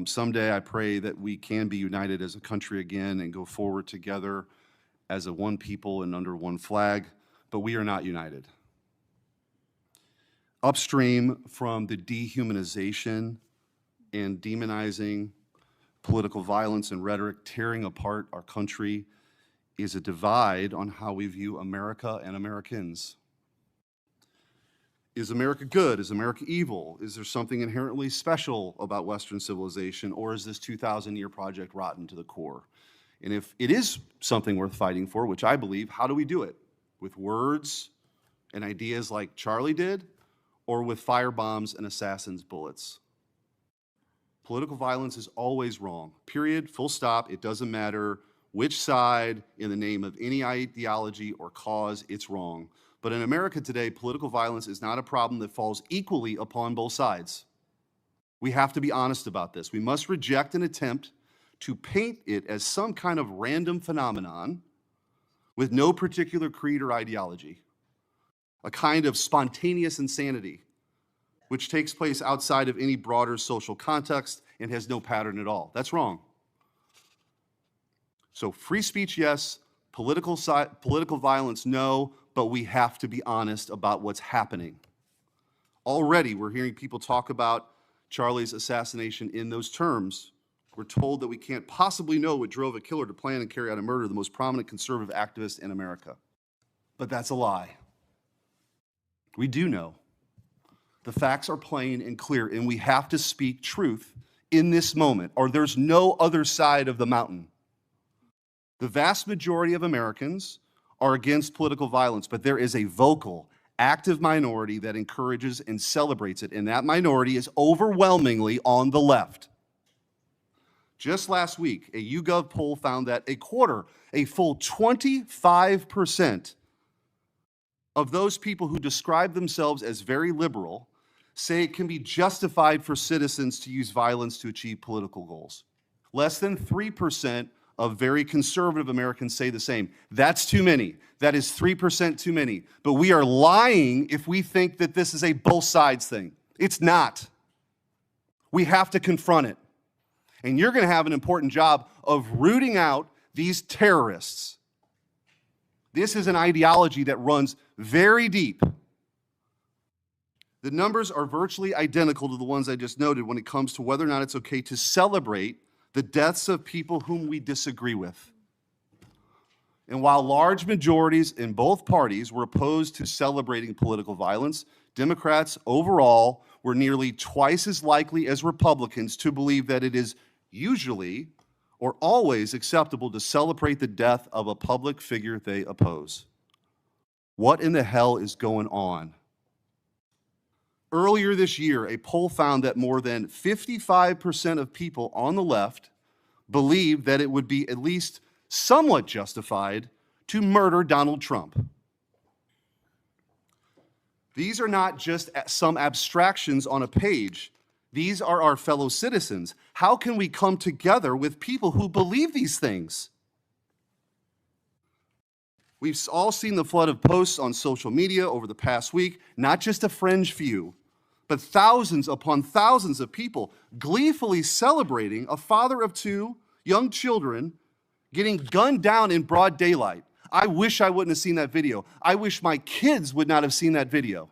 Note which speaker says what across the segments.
Speaker 1: Someday I pray that we can be united as a country again and go forward together as a one people and under one flag, but we are not united. Upstream from the dehumanization and demonizing, political violence and rhetoric tearing apart our country is a divide on how we view America and Americans. Is America good? Is America evil? Is there something inherently special about Western civilization, or is this 2,000-year project rotten to the core? And if it is something worth fighting for, which I believe, how do we do it? With words and ideas like Charlie did, or with fire bombs and assassins' bullets? Political violence is always wrong. Period, full stop. It doesn't matter which side, in the name of any ideology or cause, it's wrong. But in America today, political violence is not a problem that falls equally upon both sides. We have to be honest about this. We must reject an attempt to paint it as some kind of random phenomenon with no particular creed or ideology, a kind of spontaneous insanity, which takes place outside of any broader social context and has no pattern at all. That's wrong. So free speech, yes. Political violence, no. But we have to be honest about what's happening. Already, we're hearing people talk about Charlie's assassination in those terms. We're told that we can't possibly know what drove a killer to plan and carry out a murder of the most prominent conservative activist in America. But that's a lie. We do know. The facts are plain and clear, and we have to speak truth in this moment, or there's no other side of the mountain. The vast majority of Americans are against political violence, but there is a vocal, active minority that encourages and celebrates it, and that minority is overwhelmingly on the left. Just last week, a YouGov poll found that a full 25% of those people who describe themselves as very liberal say it can be justified for citizens to use violence to achieve political goals. Less than 3% of very conservative Americans say the same. That's too many. That is 3% too many. But we are lying if we think that this is a both sides thing. It's not. We have to confront it. And you're going to have an important job of rooting out these terrorists. This is an ideology that runs very deep. The numbers are virtually identical to the ones I just noted when it comes to whether or not it's okay to celebrate the deaths of people whom we disagree with. And while large majorities in both parties were opposed to celebrating political violence, Democrats overall were nearly twice as likely as Republicans to believe that it is usually or always acceptable to celebrate the death of a public figure they oppose. What in the hell is going on? Earlier this year, a poll found that more than 55% of people on the left believed that it would be at least somewhat justified to murder Donald Trump. These are not just some abstractions on a page. These are our fellow citizens. How can we come together with people who believe these things? We've all seen the flood of posts on social media over the past week, not just a fringe few, but thousands upon thousands of people gleefully celebrating a father of two young children getting gunned down in broad daylight. I wish I wouldn't have seen that video. I wish my kids would not have seen that video.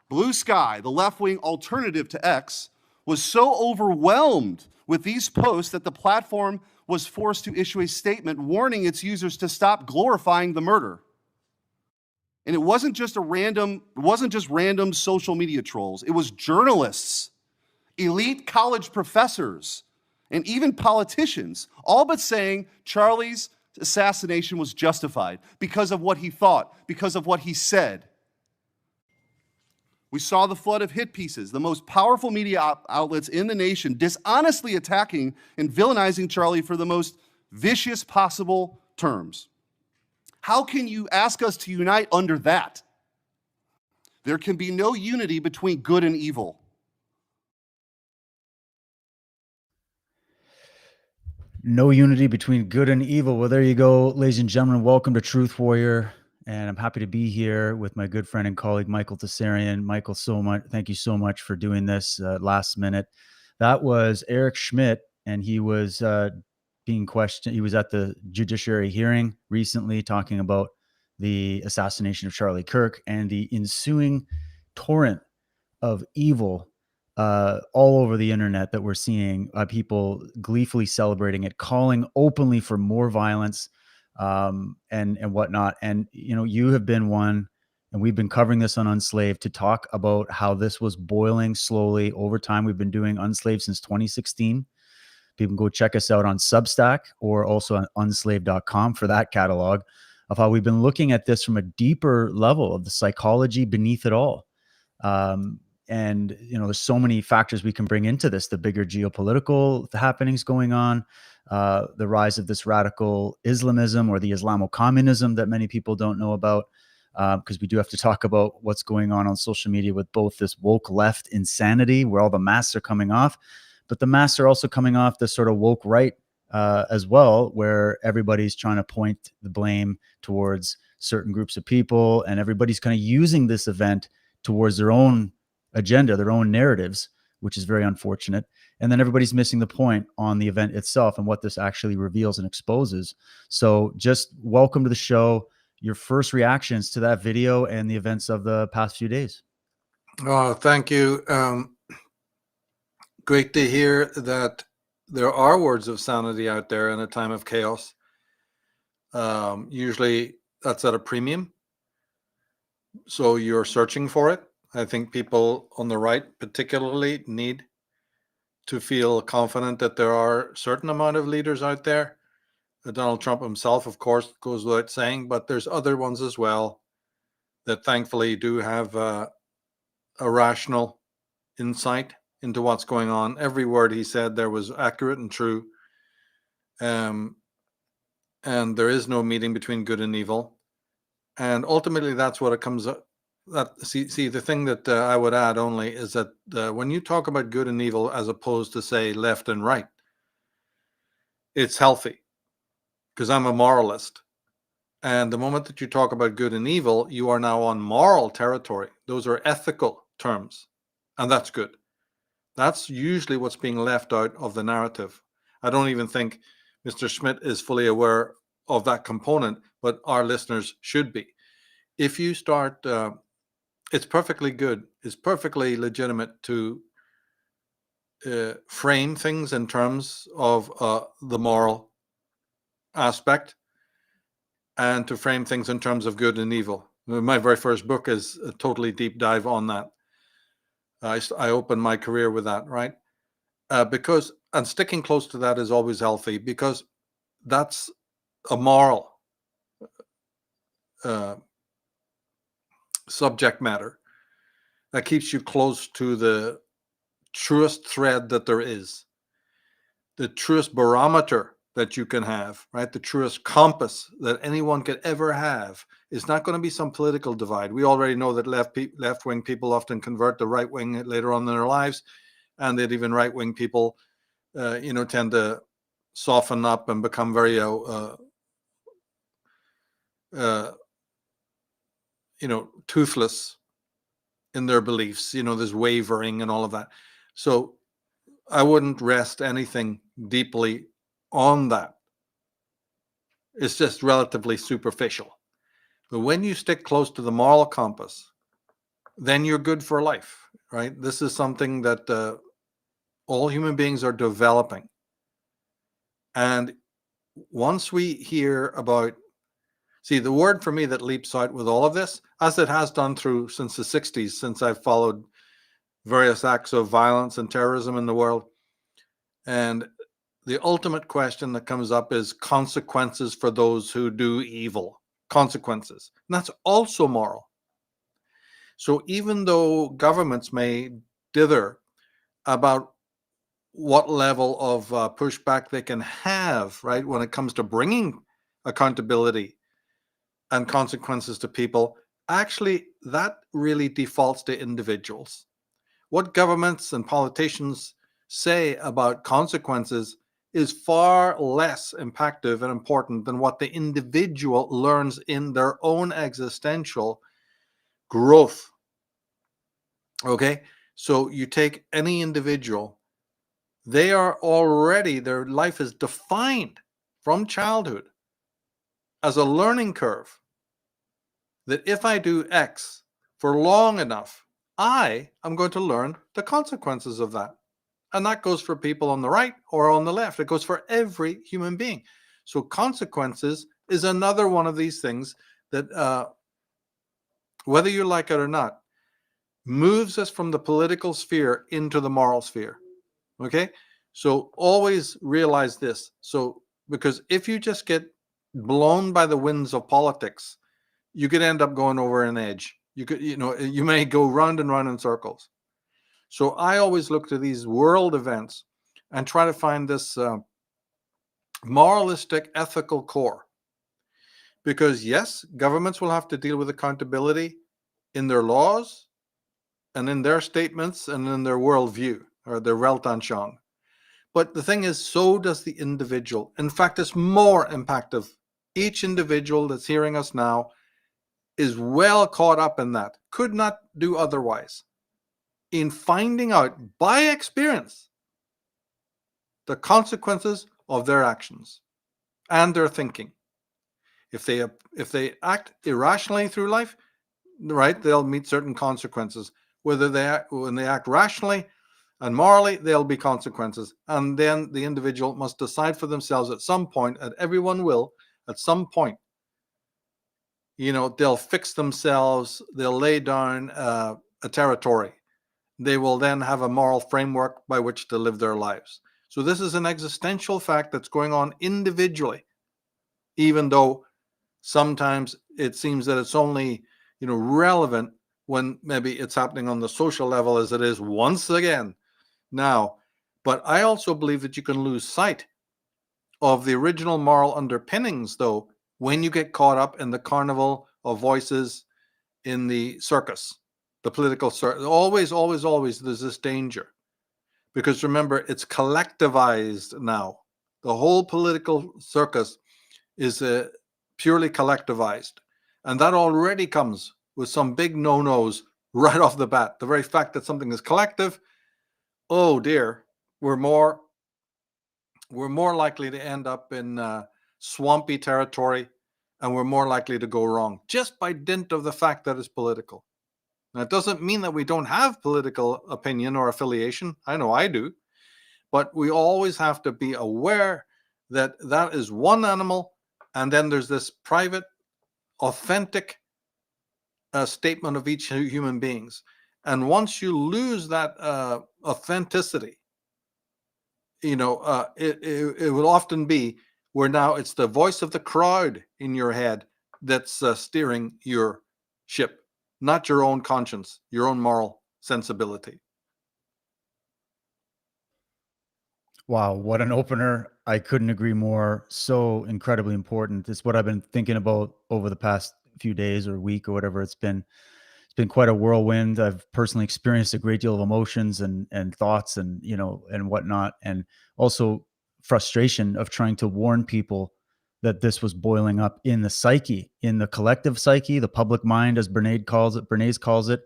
Speaker 1: Blue Sky, the left-wing alternative to X, was so overwhelmed with these posts that the platform was forced to issue a statement warning its users to stop glorifying the murder. And it wasn't just random social media trolls. It was journalists, elite college professors, and even politicians, all but saying Charlie's assassination was justified because of what he thought, because of what he said. We saw the flood of hit pieces, the most powerful media outlets in the nation dishonestly attacking and villainizing Charlie for the most vicious possible terms. How can you ask us to unite under that? There can be no unity between good and evil.
Speaker 2: No unity between good and evil. Well, there you go, ladies and gentlemen. Welcome to Truth Warrior. and I'm happy to be here with my good friend and colleague, Michael Tsarion. Michael, thank you so much for doing this last minute. That was Eric Schmidt, and he was being questioned. He was at the judiciary hearing recently talking about the assassination of Charlie Kirk and the ensuing torrent of evil all over the internet that we're seeing, people gleefully celebrating it, calling openly for more violence, and whatnot. And you have been one, and we've been covering this on Unslaved to talk about how this was boiling slowly over time. We've been doing Unslaved since 2016. People can go check us out on Substack or also on unslaved.com for that catalog of how we've been looking at this from a deeper level of the psychology beneath it all. And there's so many factors we can bring into this: the bigger geopolitical happenings going on, the rise of this radical Islamism or the Islamo-communism that many people don't know about, because we do have to talk about what's going on social media with both this woke left insanity where all the masks are coming off, but the masks are also coming off this sort of woke right as well, where everybody's trying to point the blame towards certain groups of people, and everybody's kind of using this event towards their own agenda, their own narratives, which is very unfortunate. And then everybody's missing the point on the event itself and what this actually reveals and exposes. So just welcome to the show. Your first reactions to that video and the events of the past few days.
Speaker 3: Oh, thank you. Great to hear that there are words of sanity out there in a time of chaos. Usually that's at a premium, so you're searching for it. I think people on the right particularly need to feel confident that there are a certain amount of leaders out there. Donald Trump himself, of course, goes without saying, but there's other ones as well that thankfully do have a rational insight into what's going on. Every word he said there was accurate and true. And there is no meeting between good and evil. And ultimately, that's what it comes up. See, the thing that I would add only is that when you talk about good and evil, as opposed to say left and right, it's healthy, because I'm a moralist. And the moment that you talk about good and evil, you are now on moral territory. Those are ethical terms, and that's good. That's usually what's being left out of the narrative. I don't even think Mr. Schmidt is fully aware of that component, but our listeners should be. If you start, it's perfectly good, it's perfectly legitimate to frame things in terms of the moral aspect, and to frame things in terms of good and evil. My very first book is a totally deep dive on that. I opened my career with that, right? Because, and sticking close to that is always healthy, because that's a moral subject matter that keeps you close to the truest thread that there is, the truest barometer that you can have, right? The truest compass that anyone could ever have is not going to be some political divide. We already know that left-wing people often convert to right-wing later on in their lives, and that even right-wing people, tend to soften up and become very, toothless in their beliefs. There's wavering and all of that. So I wouldn't rest anything deeply on that. It's just relatively superficial. But when you stick close to the moral compass, then you're good for life, right? This is something that all human beings are developing. And once we hear about, see, the word for me that leaps out with all of this, as it has done through since the 60s, since I've followed various acts of violence and terrorism in the world, and the ultimate question that comes up is consequences for those who do evil. Consequences. And that's also moral. So even though governments may dither about what level of pushback they can have, right, when it comes to bringing accountability and consequences to people, actually that really defaults to individuals. What governments and politicians say about consequences is far less impactful and important than what the individual learns in their own existential growth. Okay? So you take any individual, they are already, their life is defined from childhood as a learning curve, that if I do X for long enough, I am going to learn the consequences of that. And that goes for people on the right or on the left. It goes for every human being. So consequences is another one of these things that, whether you like it or not, moves us from the political sphere into the moral sphere. Okay? So always realize this. So, because if you just get blown by the winds of politics, you could end up going over an edge. You may go round and round in circles. So I always look to these world events and try to find this moralistic, ethical core. Because yes, governments will have to deal with accountability in their laws and in their statements and in their worldview or their Weltanschauung. But the thing is, so does the individual. In fact, it's more impactful. Each individual that's hearing us now is well caught up in that, could not do otherwise, in finding out by experience the consequences of their actions and their thinking. If they act irrationally through life, right, they'll meet certain consequences. When they act rationally and morally, there'll be consequences. And then the individual must decide for themselves at some point, and everyone will, at some point, they'll fix themselves, they'll lay down a territory. They will then have a moral framework by which to live their lives. So this is an existential fact that's going on individually, even though sometimes it seems that it's only, relevant when maybe it's happening on the social level, as it is once again now. But I also believe that you can lose sight of the original moral underpinnings, though, when you get caught up in the carnival of voices in the circus, the political circus. Always, there's this danger. Because remember, it's collectivized now. The whole political circus is purely collectivized. And that already comes with some big no-nos right off the bat. The very fact that something is collective, oh dear, we're more likely to end up in swampy territory, and we're more likely to go wrong just by dint of the fact that it's political. Now, it doesn't mean that we don't have political opinion or affiliation. I know I do. But we always have to be aware that that is one animal, and then there's this private, authentic statement of each human beings. And once you lose that authenticity, it will often be where now it's the voice of the crowd in your head that's steering your ship, not your own conscience, your own moral sensibility.
Speaker 2: Wow, what an opener. I couldn't agree more. So incredibly important. It's what I've been thinking about over the past few days or week or whatever it's been. It's been quite a whirlwind. I've personally experienced a great deal of emotions and thoughts and and whatnot, and also frustration of trying to warn people that this was boiling up in the psyche, in the collective psyche, the public mind, as Bernays calls it.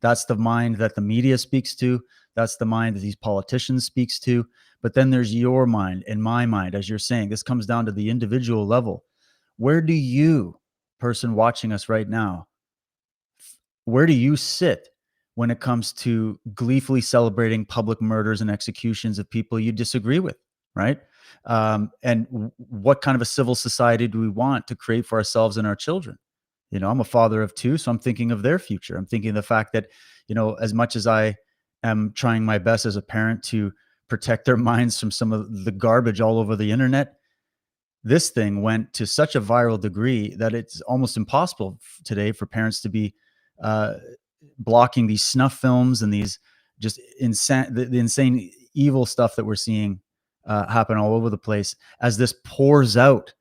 Speaker 2: That's the mind that the media speaks to. That's the mind that these politicians speaks to. But then there's your mind and my mind, as you're saying. This comes down to the individual level. Where do you, person watching us right now, where do you sit when it comes to gleefully celebrating public murders and executions of people you disagree with, right? And what kind of a civil society do we want to create for ourselves and our children? I'm a father of two, so I'm thinking of their future. I'm thinking of the fact that, as much as I am trying my best as a parent to protect their minds from some of the garbage all over the internet, this thing went to such a viral degree that it's almost impossible today for parents to be blocking these snuff films and these just the insane evil stuff that we're seeing happen all over the place as this pours out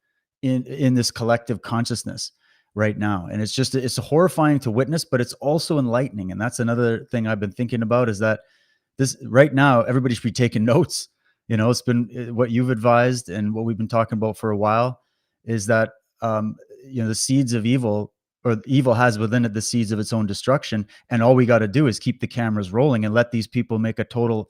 Speaker 2: in this collective consciousness right now. And it's horrifying to witness, but it's also enlightening. And that's another thing I've been thinking about, is that this right now, everybody should be taking notes. You know, it's been what you've advised and what we've been talking about for a while is that, you know, the seeds of evil, or evil has within it the seeds of its own destruction. And all we got to do is keep the cameras rolling and let these people make a total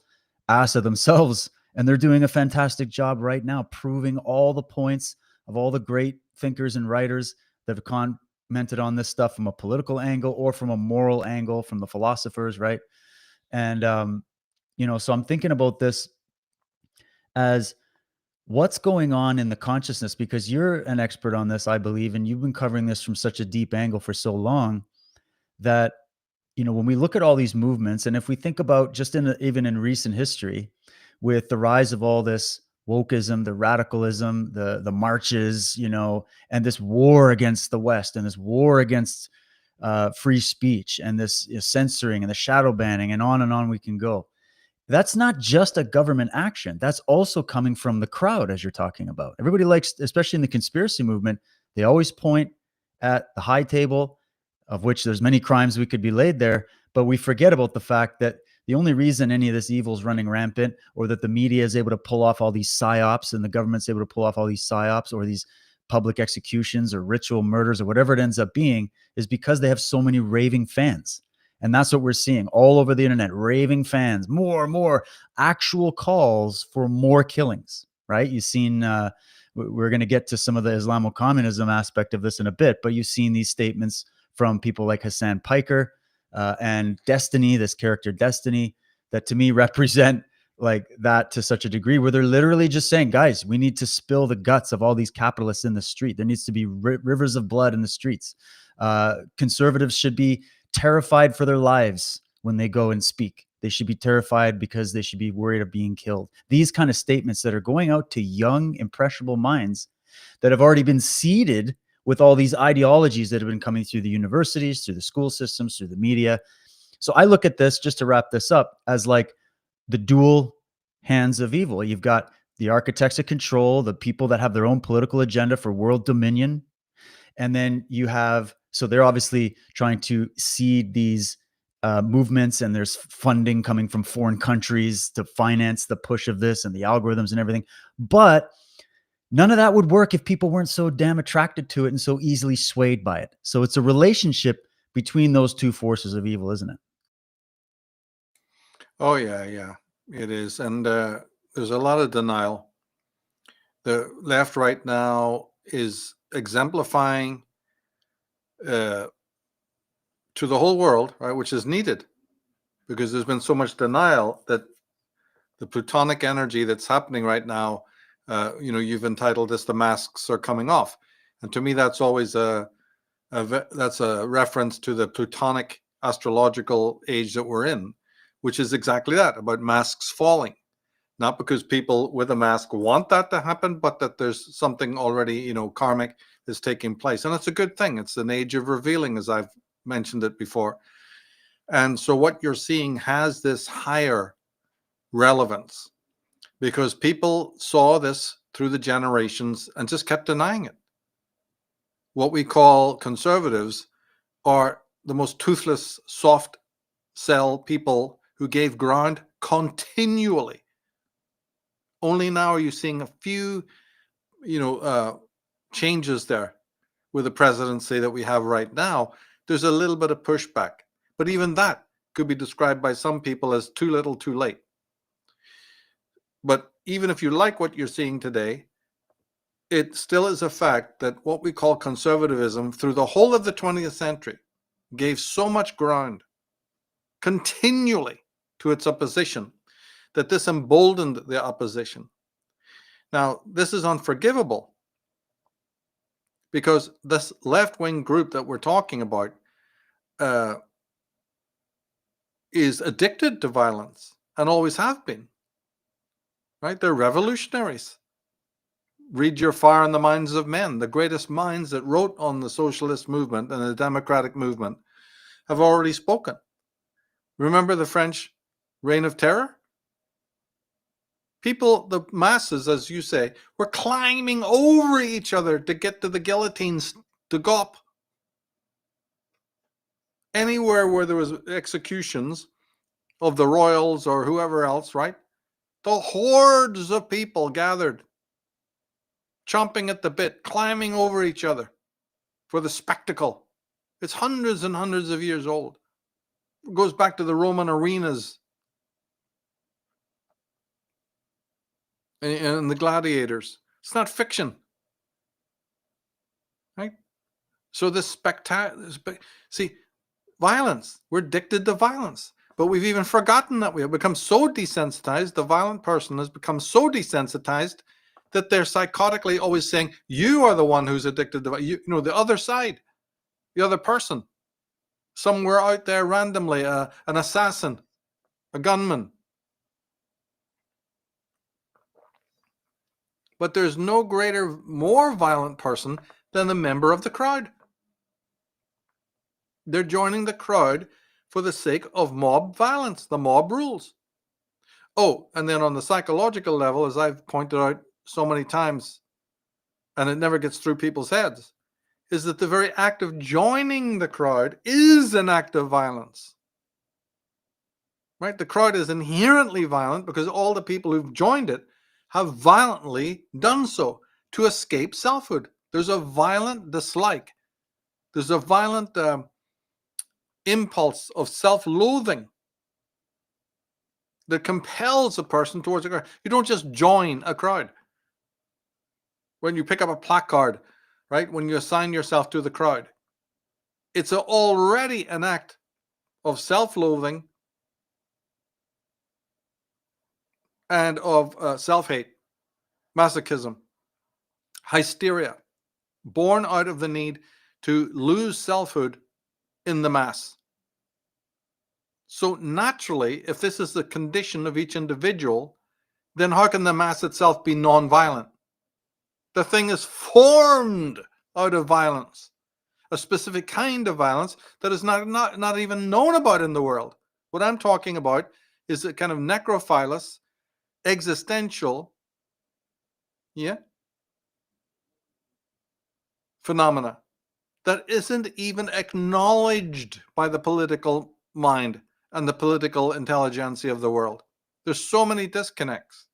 Speaker 2: ass of themselves. And they're doing a fantastic job right now, proving all the points of all the great thinkers and writers that have commented on this stuff from a political angle or from a moral angle, from the philosophers, right? And, you know, so I'm thinking about this as what's going on in the consciousness, because you're an expert on this, I believe, and you've been covering this from such a deep angle for so long that, you know, when we look at all these movements, and if we think about just even in recent history, with the rise of all this wokeism, the radicalism, the marches, you know, and this war against the West, and this war against free speech, and this censoring and the shadow banning, and on we can go. That's not just a government action. That's also coming from the crowd, as you're talking about. Everybody likes, especially in the conspiracy movement, they always point at the high table, of which there's many crimes we could be laid there, but we forget about the fact that the only reason any of this evil is running rampant, or that the media is able to pull off all these psyops, and the government's able to pull off all these psyops, or these public executions or ritual murders, or whatever it ends up being, is because they have so many raving fans. And that's what we're seeing all over the internet, raving fans, more actual calls for more killings, right? You've seen, we're going to get to some of the Islamo-communism aspect of this in a bit, but you've seen these statements from people like Hassan Piker and Destiny, this character Destiny, that to me represent like that to such a degree, where they're literally just saying, guys, we need to spill the guts of all these capitalists in the street. There needs to be rivers of blood in the streets. Conservatives should be terrified for their lives when they go and speak. They should be terrified because they should be worried of being killed. These kind of statements that are going out to young, impressionable minds that have already been seeded with all these ideologies that have been coming through the universities, through the school systems, through the media. So I look at this, just to wrap this up, as like the dual hands of evil. You've got the architects of control, the people that have their own political agenda for world dominion. And then you have, so they're obviously trying to seed these movements, and there's funding coming from foreign countries to finance the push of this and the algorithms and everything. But none of that would work if people weren't so damn attracted to it and so easily swayed by it. So it's a relationship between those two forces of evil, isn't it?
Speaker 3: Oh yeah, it is. And there's a lot of denial. The left right now is exemplifying to the whole world, right, which is needed, because there's been so much denial that the plutonic energy that's happening right now, you know, you've entitled this "The Masks Are Coming Off," and to me, that's always that's a reference to the plutonic astrological age that we're in, which is exactly that, about masks falling. Not because people with a mask want that to happen, but that there's something already, you know, karmic is taking place. And it's a good thing. It's an age of revealing, as I've mentioned it before. And so what you're seeing has this higher relevance because people saw this through the generations and just kept denying it. What we call conservatives are the most toothless, soft sell people who gave ground continually. Only now are you seeing a few, you know, changes there with the presidency that we have right now. There's a little bit of pushback, but even that could be described by some people as too little, too late. But even if you like what you're seeing today, it still is a fact that what we call conservatism through the whole of the 20th century gave so much ground continually to its opposition that this emboldened the opposition. Now, this is unforgivable because this left-wing group that we're talking about is addicted to violence and always have been, right? They're revolutionaries. Read Your Fire in the Minds of Men. The greatest minds that wrote on the socialist movement and the democratic movement have already spoken. Remember the French Reign of Terror? People, the masses, as you say, were climbing over each other to get to the guillotines to gop. Anywhere where there was executions of the royals or whoever else, right? The hordes of people gathered, chomping at the bit, climbing over each other for the spectacle. It's hundreds and hundreds of years old. It goes back to the Roman arenas and the gladiators. It's not fiction, right? So this spectacular, see, violence. We're addicted to violence, but we've even forgotten that we have become so desensitized. The violent person has become so desensitized that they're psychotically always saying, "You are the one who's addicted to you know the other side, the other person, somewhere out there randomly, an assassin, a gunman." But there's no greater, more violent person than the member of the crowd. They're joining the crowd for the sake of mob violence. The mob rules. Oh, and then on the psychological level, as I've pointed out so many times, and it never gets through people's heads, is that the very act of joining the crowd is an act of violence. Right? The crowd is inherently violent because all the people who've joined it have violently done so to escape selfhood. There's a violent dislike. There's a violent impulse of self-loathing that compels a person towards a crowd. You don't just join a crowd. When you pick up a placard, right? When you assign yourself to the crowd, it's already an act of self-loathing and of self-hate, masochism, hysteria, born out of the need to lose selfhood in the mass. So naturally, if this is the condition of each individual, then how can the mass itself be non-violent? The thing is formed out of violence, a specific kind of violence that is not even known about in the world. What I'm talking about is a kind of necrophilous, existential, phenomena that isn't even acknowledged by the political mind and the political intelligentsia of the world. There's so many disconnects.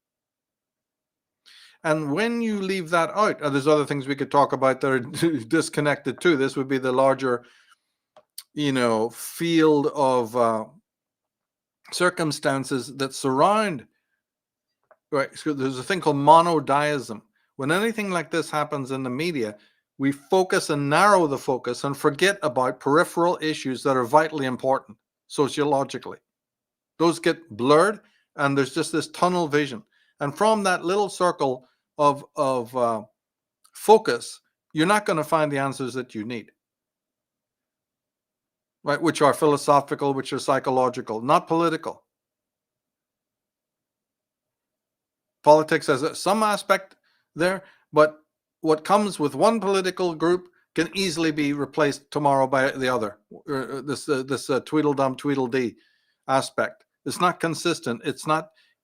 Speaker 3: And when you leave that out, and there's other things we could talk about that are disconnected too. This would be the larger, field of circumstances that surround. Right. So there's a thing called monodeism. When anything like this happens in the media, we focus and narrow the focus and forget about peripheral issues that are vitally important sociologically. Those get blurred, and there's just this tunnel vision. And from that little circle of focus, you're not going to find the answers that you need, right? Which are philosophical, which are psychological, not political. Politics has some aspect there, but what comes with one political group can easily be replaced tomorrow by the other. This Tweedledum, Tweedledee aspect. It's not consistent.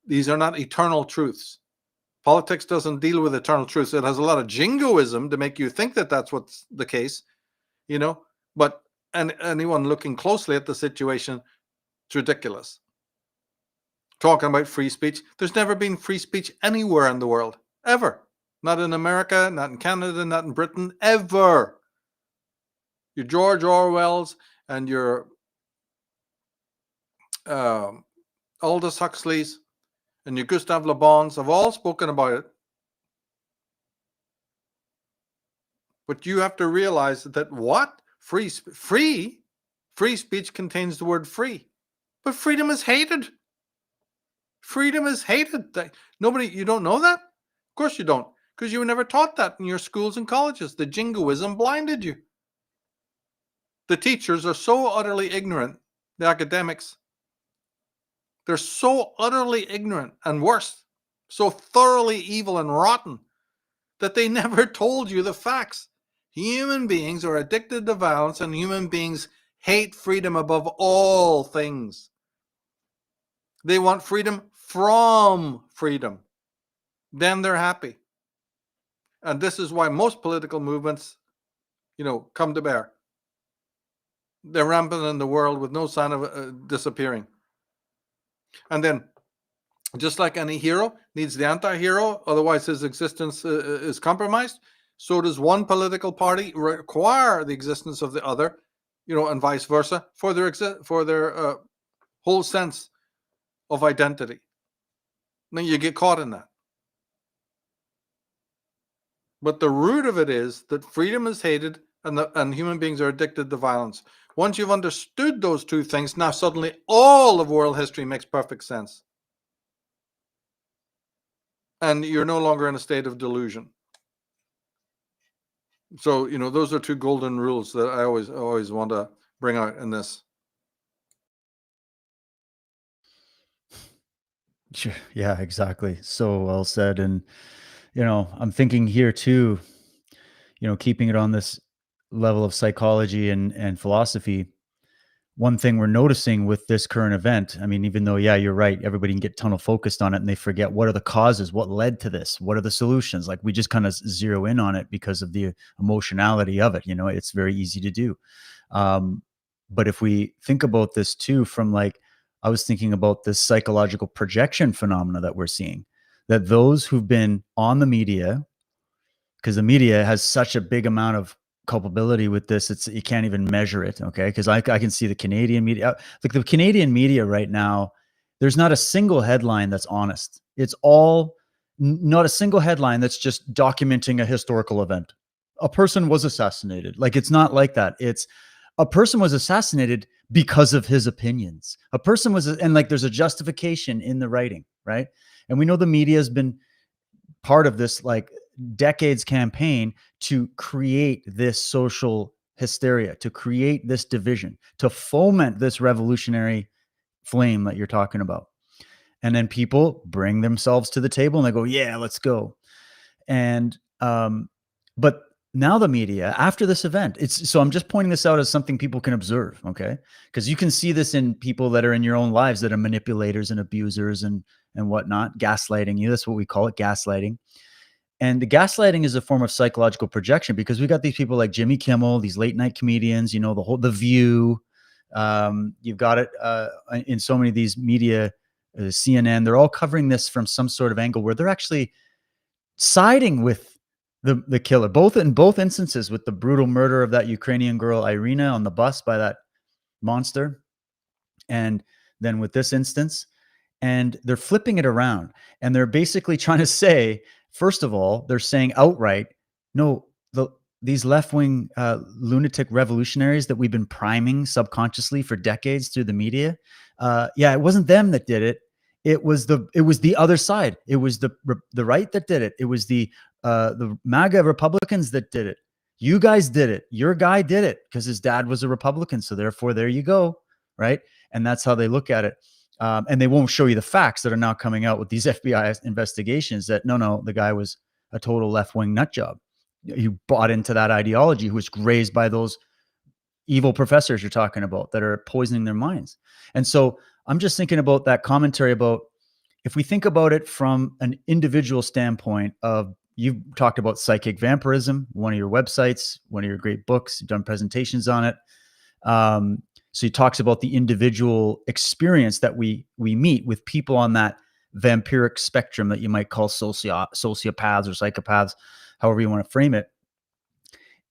Speaker 3: These are not eternal truths. Politics doesn't deal with eternal truths. It has a lot of jingoism to make you think that that's what's the case, but anyone looking closely at the situation, it's ridiculous. Talking about free speech, there's never been free speech anywhere in the world, ever. Not in America, not in Canada, not in Britain, ever. Your George Orwells and your Aldous Huxleys and your Gustave Le Bons have all spoken about it. But you have to realize that free speech contains the word free, but freedom is hated. Freedom is hated. You don't know that? Of course you don't, because you were never taught that in your schools and colleges. The jingoism blinded you. The teachers are so utterly ignorant, the academics. They're so utterly ignorant and worse, so thoroughly evil and rotten that they never told you the facts. Human beings are addicted to violence, and human beings hate freedom above all things. They want freedom from freedom. Then they're happy. And this is why most political movements, come to bear. They're rampant in the world with no sign of disappearing. And then Just like any hero needs the anti-hero, otherwise his existence is compromised, so does one political party require the existence of the other, and vice versa, for their whole sense of identity. Then you get caught in that. But the root of it is that freedom is hated and human beings are addicted to violence. Once you've understood those two things, now suddenly all of world history makes perfect sense. And you're no longer in a state of delusion. So, those are two golden rules that I always want to bring out in this.
Speaker 2: Sure. Yeah, exactly. So well said. And, I'm thinking here too, keeping it on this level of psychology and philosophy. One thing we're noticing with this current event, I mean, even though, yeah, you're right, everybody can get tunnel focused on it and they forget what are the causes, what led to this, what are the solutions? Like we just kind of zero in on it because of the emotionality of it. It's very easy to do. But if we think about this too, from I was thinking about this psychological projection phenomena that we're seeing, that those who've been on the media, because the media has such a big amount of culpability with this, you can't even measure it. Okay. Because I can see the Canadian media, like the Canadian media right now, there's not a single headline that's honest. It's all not a single headline that's just documenting a historical event. A person was assassinated. Like, it's not like that. It's a person was assassinated because of his opinions. A person was, and there's a justification in the writing, right? And we know the media has been part of this decades campaign to create this social hysteria, to create this division, to foment this revolutionary flame that you're talking about. And then people bring themselves to the table and they go, yeah, let's go. And, but now the media, after this event, so I'm just pointing this out as something people can observe. Okay. Because you can see this in people that are in your own lives that are manipulators and abusers and whatnot, gaslighting you. That's what we call it, gaslighting. And the gaslighting is a form of psychological projection because we got these people like Jimmy Kimmel, these late night comedians, the View. You've got it in so many of these media, CNN. They're all covering this from some sort of angle where they're actually siding with the killer, in both instances, with the brutal murder of that Ukrainian girl Irina on the bus by that monster, and then with this instance. And they're flipping it around, and they're basically trying to say, first of all, they're saying outright, no, these left-wing lunatic revolutionaries that we've been priming subconsciously for decades through the media, it wasn't them that did it. It was the other side. It was the right that did it. It was the MAGA Republicans that did it. You guys did it. Your guy did it because his dad was a Republican. So therefore, there you go, right? And that's how they look at it. And they won't show you the facts that are now coming out with these FBI investigations that no, the guy was a total left-wing nut job. You bought into that ideology, who was raised by those evil professors you're talking about that are poisoning their minds. And so I'm just thinking about that commentary about, if we think about it from an individual standpoint of, you've talked about psychic vampirism, one of your websites, one of your great books, you've done presentations on it. So he talks about the individual experience that we meet with people on that vampiric spectrum that you might call sociopaths or psychopaths, however you want to frame it.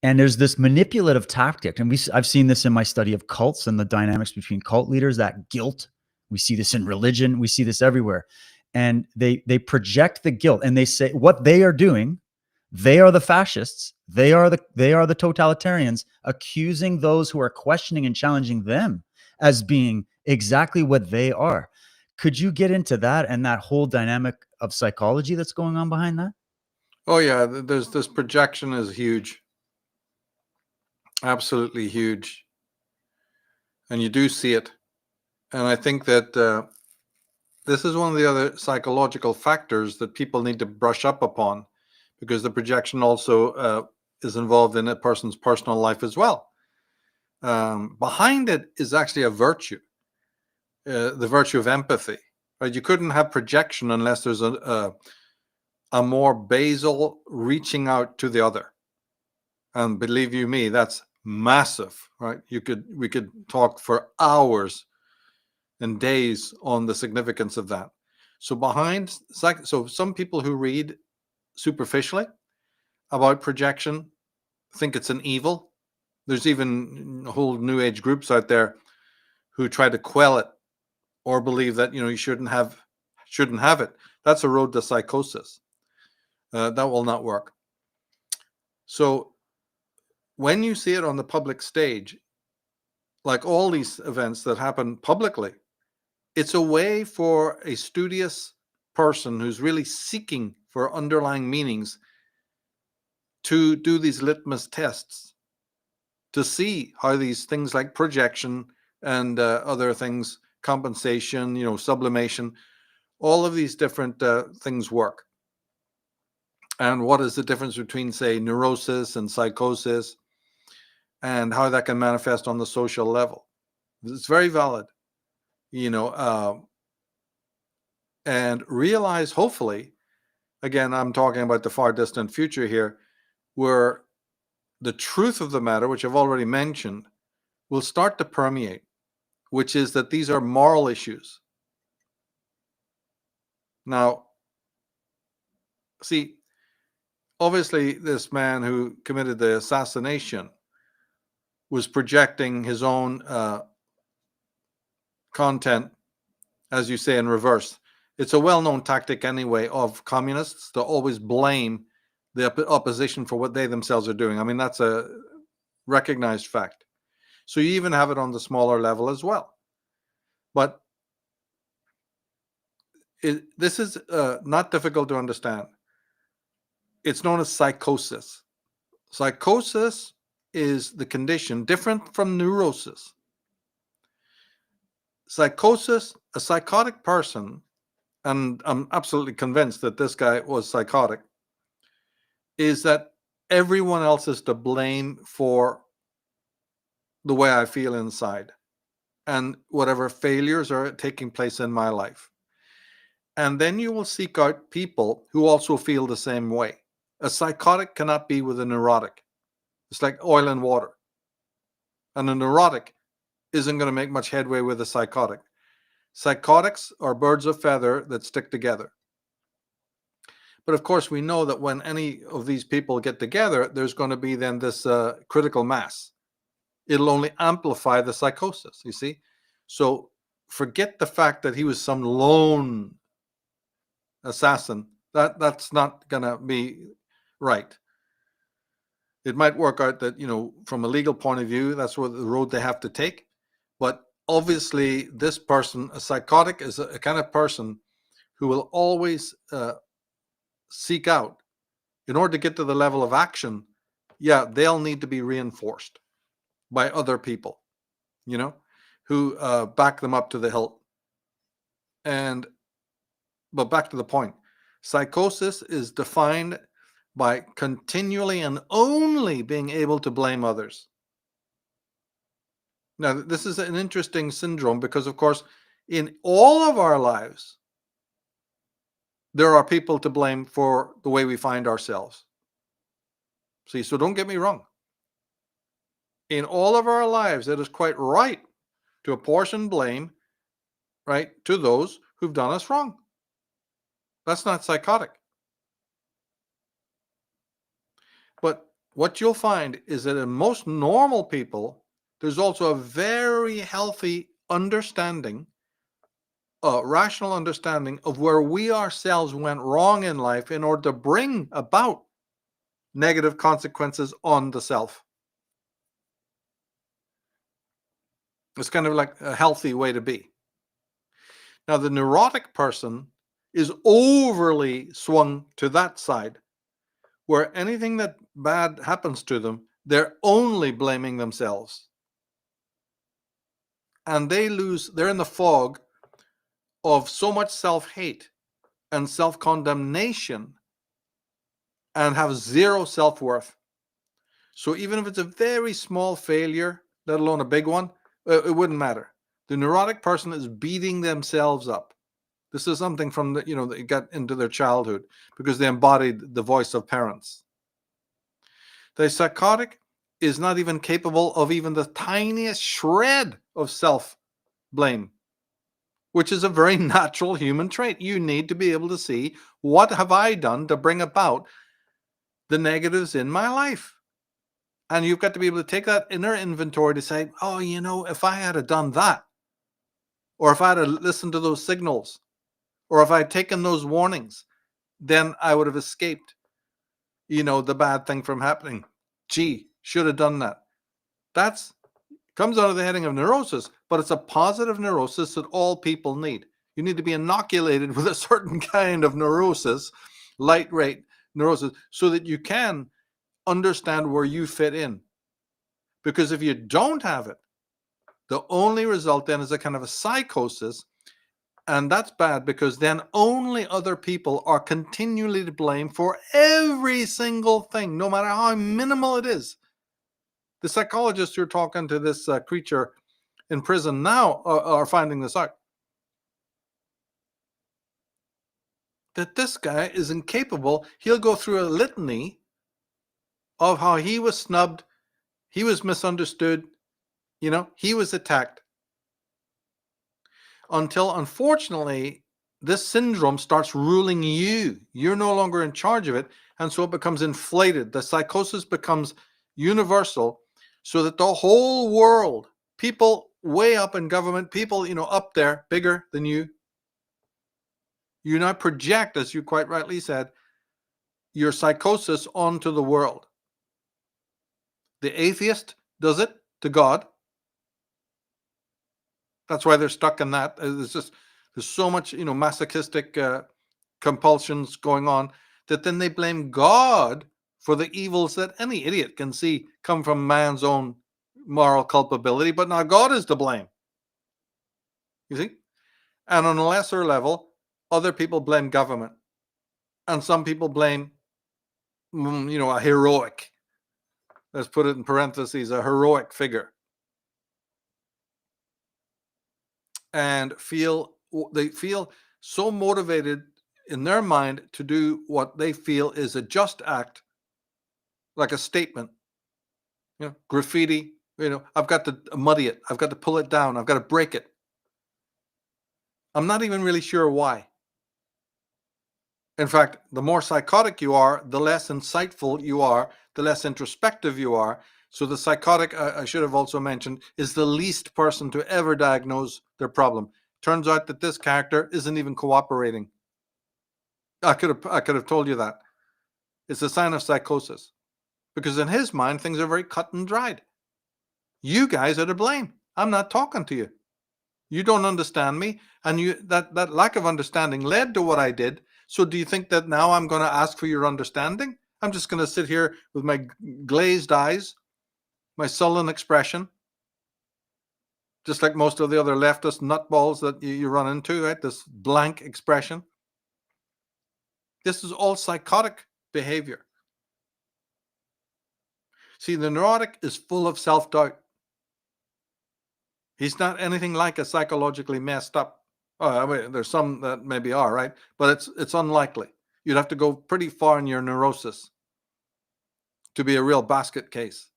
Speaker 2: And there's this manipulative tactic. And I've seen this in my study of cults and the dynamics between cult leaders, that guilt. We see this in religion. We see this everywhere. And they project the guilt, and they say what they are doing. They are the fascists. They are the totalitarians, accusing those who are questioning and challenging them as being exactly what they are. Could you get into that and that whole dynamic of psychology that's going on behind that?
Speaker 3: Oh yeah, this projection is huge. Absolutely huge. And you do see it. And I think that this is one of the other psychological factors that people need to brush up upon, because the projection also is involved in a person's personal life as well. Behind it is actually a virtue, the virtue of empathy. Right? You couldn't have projection unless there's a more basal reaching out to the other. And believe you me, that's massive, right? We could talk for hours and days on the significance of that. So so some people who read superficially about projection think it's an evil. There's even whole new age groups out there who try to quell it or believe that, you shouldn't have it. That's a road to psychosis. That will not work. So when you see it on the public stage, like all these events that happen publicly, it's a way for a studious person who's really seeking for underlying meanings to do these litmus tests to see how these things like projection and other things, compensation, sublimation, all of these different things work. And what is the difference between, say, neurosis and psychosis, and how that can manifest on the social level? It's very valid, and realize, hopefully, again, I'm talking about the far distant future here, where the truth of the matter, which I've already mentioned, will start to permeate, which is that these are moral issues. Now, see, obviously, this man who committed the assassination was projecting his own content, as you say, in reverse. It's a well-known tactic anyway of communists to always blame the opposition for what they themselves are doing. I mean, that's a recognized fact. So you even have it on the smaller level as well. But this is not difficult to understand. It's known as psychosis. Psychosis is the condition different from neurosis. Psychosis, a psychotic person, and I'm absolutely convinced that this guy was psychotic, is that everyone else is to blame for the way I feel inside and whatever failures are taking place in my life. And then you will seek out people who also feel the same way. A psychotic cannot be with a neurotic. It's like oil and water. And a neurotic isn't going to make much headway with a psychotic. Psychotics are birds of feather that stick together. But of course, we know that when any of these people get together, there's going to be then this critical mass. It'll only amplify the psychosis, you see? So forget the fact that he was some lone assassin. That's not going to be right. It might work out that, from a legal point of view, that's what the road they have to take. But obviously, this person, a psychotic, is a kind of person who will always seek out, in order to get to the level of action, they'll need to be reinforced by other people, who back them up to the hilt. But back to the point, psychosis is defined by continually and only being able to blame others. Now, this is an interesting syndrome because, of course, in all of our lives, there are people to blame for the way we find ourselves. See, so don't get me wrong. In all of our lives, it is quite right to apportion blame, right, to those who've done us wrong. That's not psychotic. But what you'll find is that in most normal people, there's also a very healthy understanding, rational understanding of where we ourselves went wrong in life in order to bring about negative consequences on the self. It's kind of like a healthy way to be. Now, the neurotic person is overly swung to that side, where anything that bad happens to them, they're only blaming themselves. And they're in the fog of so much self-hate and self-condemnation and have zero self-worth. So even if it's a very small failure, let alone a big one, it wouldn't matter. The neurotic person is beating themselves up. This is something from they got into their childhood because they embodied the voice of parents. The psychotic is not even capable of even the tiniest shred of self-blame. which is a very natural human trait. You need to be able to see, what have I done to bring about the negatives in my life? And you've got to be able to take that inner inventory to say, oh, if I had done that, or if I had listened to those signals, or if I had taken those warnings, then I would have escaped, the bad thing from happening. Gee, should have done that. That's comes under the heading of neurosis, but it's a positive neurosis that all people need. You need to be inoculated with a certain kind of neurosis, light rate neurosis, so that you can understand where you fit in. Because if you don't have it, the only result then is a kind of a psychosis, and that's bad, because then only other people are continually to blame for every single thing, no matter how minimal it is. The psychologists who are talking to this creature in prison now are finding this out. That this guy is incapable. He'll go through a litany of how he was snubbed, he was misunderstood, he was attacked. Until, unfortunately, this syndrome starts ruling you. You're no longer in charge of it, and so it becomes inflated. The psychosis becomes universal, so that the whole world, people way up in government, people, up there, bigger than you now project, as you quite rightly said, your psychosis onto the world. The atheist does it to God. That's why they're stuck in that. There's so much, masochistic compulsions going on, that then they blame God for the evils that any idiot can see come from man's own moral culpability, but now God is to blame. You see? And on a lesser level, other people blame government. And some people blame, a heroic, let's put it in parentheses, a heroic figure. And they feel so motivated in their mind to do what they feel is a just act, like a statement, graffiti, I've got to muddy it. I've got to pull it down. I've got to break it. I'm not even really sure why. In fact, the more psychotic you are, the less insightful you are, the less introspective you are. So the psychotic, I should have also mentioned, is the least person to ever diagnose their problem. Turns out that this character isn't even cooperating. I could have told you that. It's a sign of psychosis. Because in his mind, things are very cut and dried. You guys are to blame. I'm not talking to you. You don't understand me. And that lack of understanding led to what I did. So do you think that now I'm going to ask for your understanding? I'm just going to sit here with my glazed eyes, my sullen expression, just like most of the other leftist nutballs that you run into, right? This blank expression. This is all psychotic behavior. See, the neurotic is full of self-doubt. He's not anything like a psychologically messed up. I mean, there's some that maybe are, right? But it's unlikely. You'd have to go pretty far in your neurosis to be a real basket case.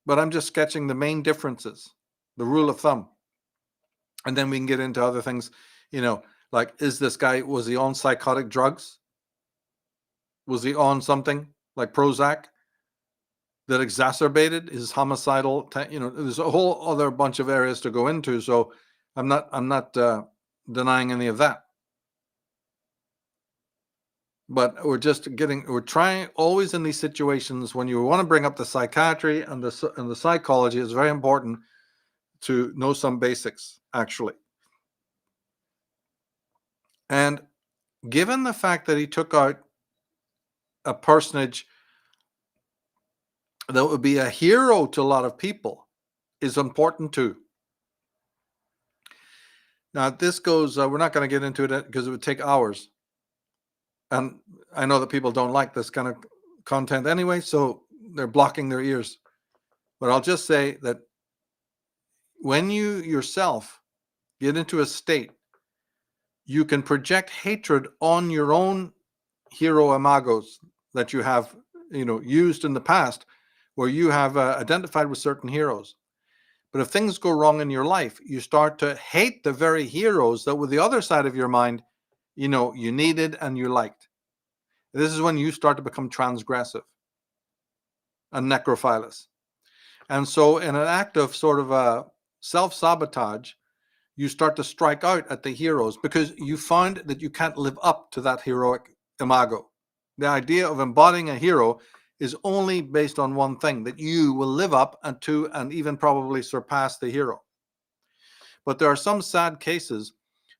Speaker 3: But I'm just sketching the main differences, the rule of thumb. And then we can get into other things, like, was he on psychotic drugs? Was he on something like Prozac that exacerbated his homicidal, there's a whole other bunch of areas to go into. So I'm not denying any of that. But we're trying always in these situations when you want to bring up the psychiatry and the psychology, it's very important to know some basics, actually. And given the fact that he took out a personage that would be a hero to a lot of people is important too. Now, this goes, we're not going to get into it because it would take hours. And I know that people don't like this kind of content anyway, so they're blocking their ears. But I'll just say that when you yourself get into a state, you can project hatred on your own hero imagos that you have, used in the past, where you have identified with certain heroes. But if things go wrong in your life, you start to hate the very heroes that with the other side of your mind, you know, you needed and you liked. This is when you start to become transgressive and necrophilous. And so in an act of sort of a self-sabotage, you start to strike out at the heroes because you find that you can't live up to that heroic imago. The idea of embodying a hero is only based on one thing, that you will live up to and even probably surpass the hero. But there are some sad cases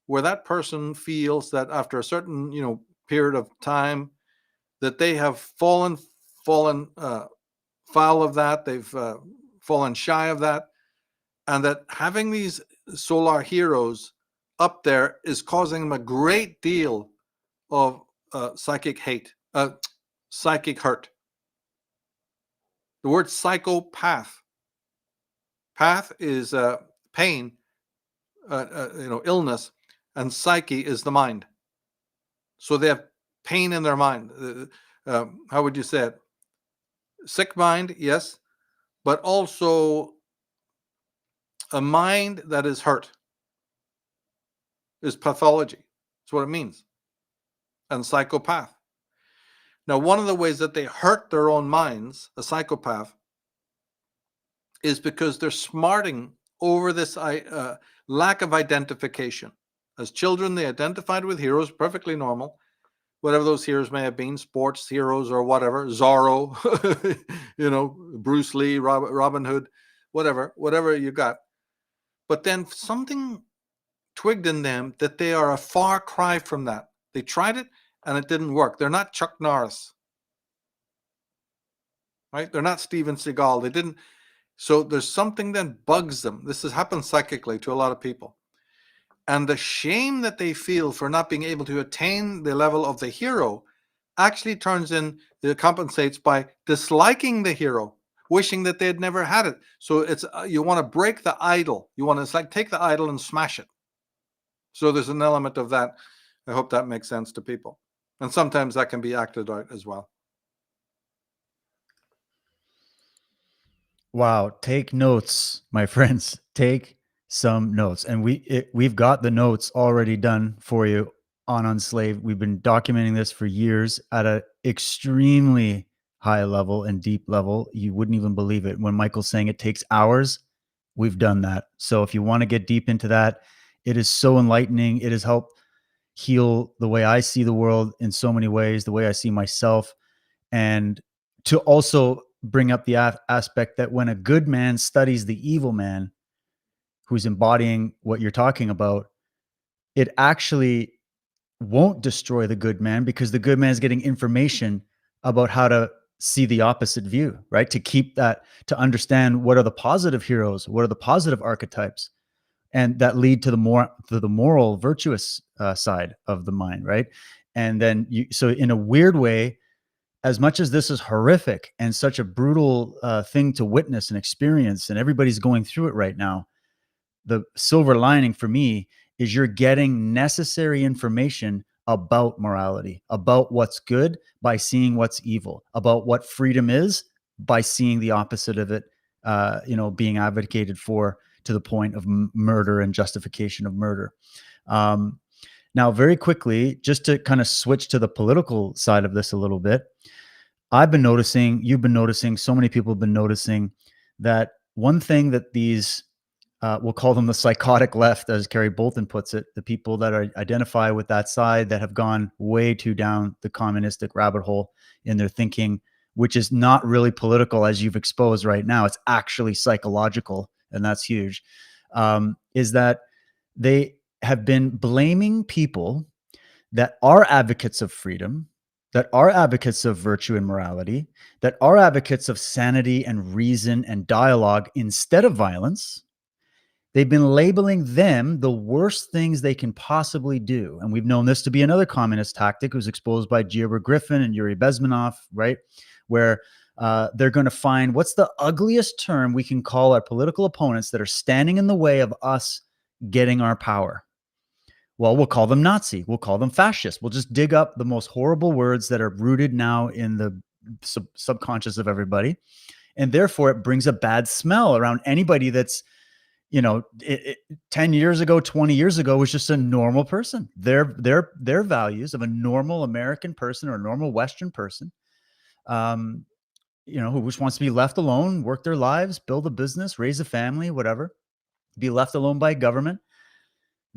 Speaker 3: where that person feels that after a certain, you know, period of time, that they have fallen foul of that, they've fallen shy of that, and that having these solar heroes up there is causing them a great deal of psychic hurt. The word psychopath, path is pain, you know, illness, and psyche is the mind. So they have pain in their mind. How would you say it? Sick mind, yes, but also a mind that is hurt is pathology. That's what it means. And psychopath. Now, one of the ways that they hurt their own minds, a psychopath, is because they're smarting over this lack of identification. As children, they identified with heroes, perfectly normal. Whatever those heroes may have been, sports heroes or whatever, Zorro, you know, Bruce Lee, Robin Hood, whatever you got. But then something twigged in them that they are a far cry from that. They tried it and it didn't work. They're not Chuck Norris, right? They're not Steven Seagal. They didn't. So there's something that bugs them. This has happened psychically to a lot of people. And the shame that they feel for not being able to attain the level of the hero actually compensates by disliking the hero, wishing that they had never had it. So it's you want to break the idol. You want to, it's like take the idol and smash it. So there's an element of that. I hope that makes sense to people. And sometimes that can be acted out as well.
Speaker 2: Wow. Take notes, my friends. Take some notes. And we've got the notes already done for you on Unslaved. We've been documenting this for years at an extremely high level and deep level. You wouldn't even believe it. When Michael's saying it takes hours, we've done that. So if you want to get deep into that, it is so enlightening. It has helped heal the way I see the world in so many ways, the way I see myself, and to also bring up the aspect that when a good man studies the evil man who's embodying what you're talking about, it actually won't destroy the good man because the good man is getting information about how to see the opposite view, right? To keep that, to understand what are the positive heroes, what are the positive archetypes, and that lead to the moral, virtuous side of the mind, right? And then so in a weird way, as much as this is horrific and such a brutal thing to witness and experience, and everybody's going through it right now, the silver lining for me is you're getting necessary information about morality, about what's good by seeing what's evil, about what freedom is by seeing the opposite of it, being advocated for to the point of murder and justification of murder. Now, very quickly, just to kind of switch to the political side of this a little bit, I've been noticing, you've been noticing, so many people have been noticing that one thing that these, we'll call them the psychotic left, as Kerry Bolton puts it, the people that identify with that side that have gone way too down the communistic rabbit hole in their thinking, which is not really political as you've exposed right now. It's actually psychological, and that's huge, is that they have been blaming people that are advocates of freedom, that are advocates of virtue and morality, that are advocates of sanity and reason and dialogue instead of violence. They've been labeling them the worst things they can possibly do. And we've known this to be another communist tactic. It was exposed by Giober Griffin and Yuri Bezmenov, right? Where they're going to find what's the ugliest term we can call our political opponents that are standing in the way of us getting our power. Well, we'll call them Nazi. We'll call them fascist. We'll just dig up the most horrible words that are rooted now in the subconscious of everybody. And therefore, it brings a bad smell around anybody that's you know, 10 years ago, 20 years ago was just a normal person. Their values of a normal American person or a normal Western person, you know, who just wants to be left alone, work their lives, build a business, raise a family, whatever, be left alone by government.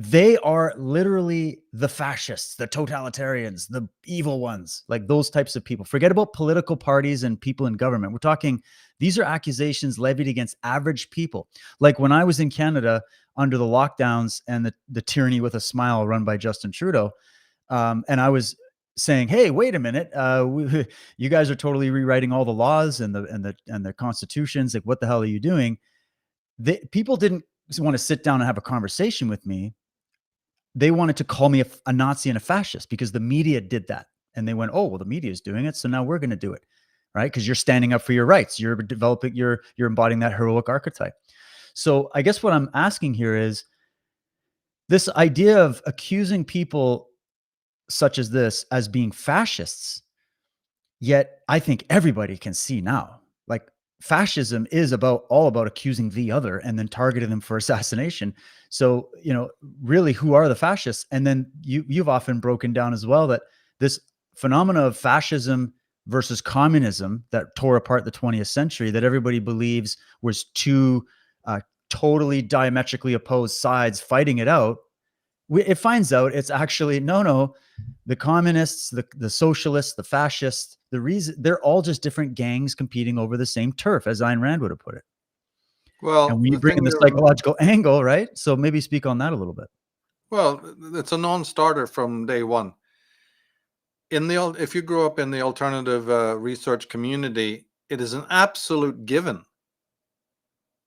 Speaker 2: They are literally the fascists, the totalitarians, the evil ones, like those types of people. Forget about political parties and people in government. We're talking, these are accusations levied against average people. Like when I was in Canada under the lockdowns and the tyranny with a smile run by Justin Trudeau, and I was saying, hey, wait a minute, you guys are totally rewriting all the laws and the constitutions. Like, what the hell are you doing? People didn't want to sit down and have a conversation with me. They wanted to call me a Nazi and a fascist because the media did that. And they went, oh, well, the media is doing it, so now we're going to do it, right? Because you're standing up for your rights. You're developing, you're embodying that heroic archetype. So I guess what I'm asking here is this idea of accusing people such as this as being fascists, yet I think everybody can see now, like, fascism is all about accusing the other and then targeting them for assassination. So, you know, really, who are the fascists? And then you've often broken down as well that this phenomena of fascism versus communism that tore apart the 20th century, that everybody believes was two totally diametrically opposed sides fighting it out. It finds out it's actually no. The communists, the socialists, the fascists, the reason they're all just different gangs competing over the same turf, as Ayn Rand would have put it.
Speaker 3: Well,
Speaker 2: And when you bring in the psychological angle, right? So maybe speak on that a little bit.
Speaker 3: Well, it's a non-starter from day one. If you grew up in the alternative research community, it is an absolute given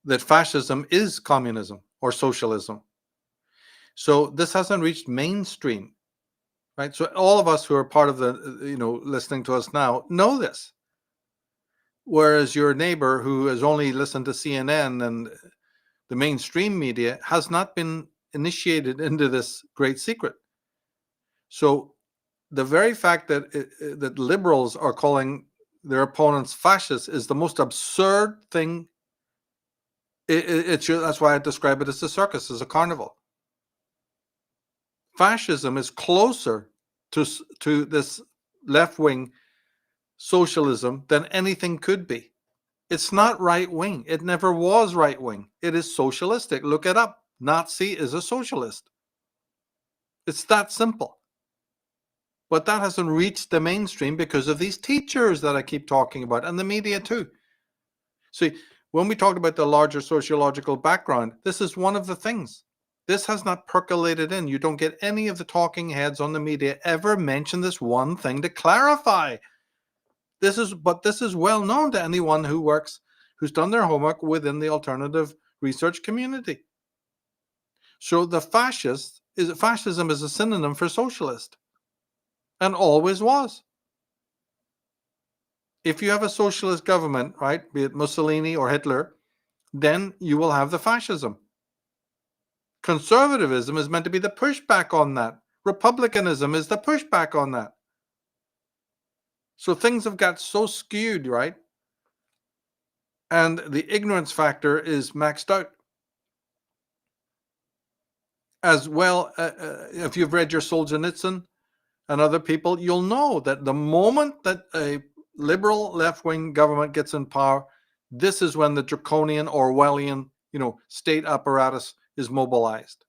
Speaker 3: that fascism is communism or socialism. So this hasn't reached mainstream, right? So all of us who are part of the, listening to us now know this. Whereas your neighbor who has only listened to CNN and the mainstream media has not been initiated into this great secret. So the very fact that liberals are calling their opponents fascists is the most absurd thing. That's why I describe it as a circus, as a carnival. Fascism is closer to this left-wing socialism than anything could be. It's not right-wing. It never was right-wing. It is socialistic. Look it up. Nazi is a socialist. It's that simple. But that hasn't reached the mainstream because of these teachers that I keep talking about, and the media too. See, when we talked about the larger sociological background, this is one of the things. This has not percolated in. You don't get any of the talking heads on the media ever mention this one thing to clarify. This is well known to anyone who's done their homework within the alternative research community. So the fascism is a synonym for socialist, and always was. If you have a socialist government, right, be it Mussolini or Hitler, then you will have the fascism. Conservatism is meant to be the pushback on that. Republicanism is the pushback on that. So things have got so skewed, right? And the ignorance factor is maxed out. As well, if you've read your Solzhenitsyn and other people, you'll know that the moment that a liberal left-wing government gets in power, this is when the draconian Orwellian, state apparatus is mobilized.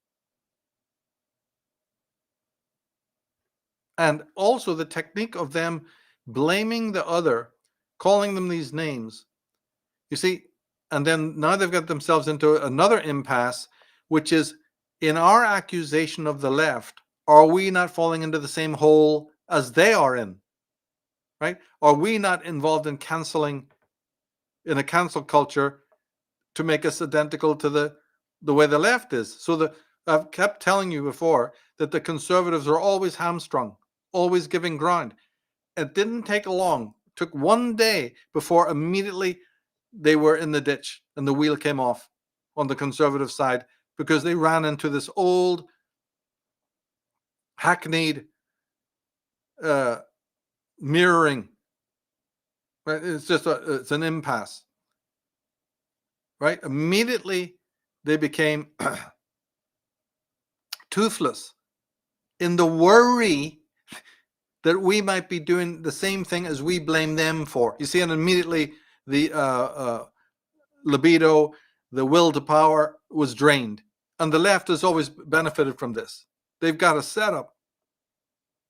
Speaker 3: And also the technique of them blaming the other, calling them these names. You see, and then now they've got themselves into another impasse, which is, in our accusation of the left, are we not falling into the same hole as they are in? Right? Are we not involved in in a cancel culture to make us identical to the way the left is? So I've kept telling you before that the conservatives are always hamstrung, always giving ground. It didn't take long. It took one day before immediately they were in the ditch and the wheel came off on the conservative side, because they ran into this old hackneyed mirroring. Right? It's an impasse. Right? Immediately they became toothless in the worry that we might be doing the same thing as we blame them for. You see, and immediately the libido, the will to power was drained. And the left has always benefited from this. They've got a setup.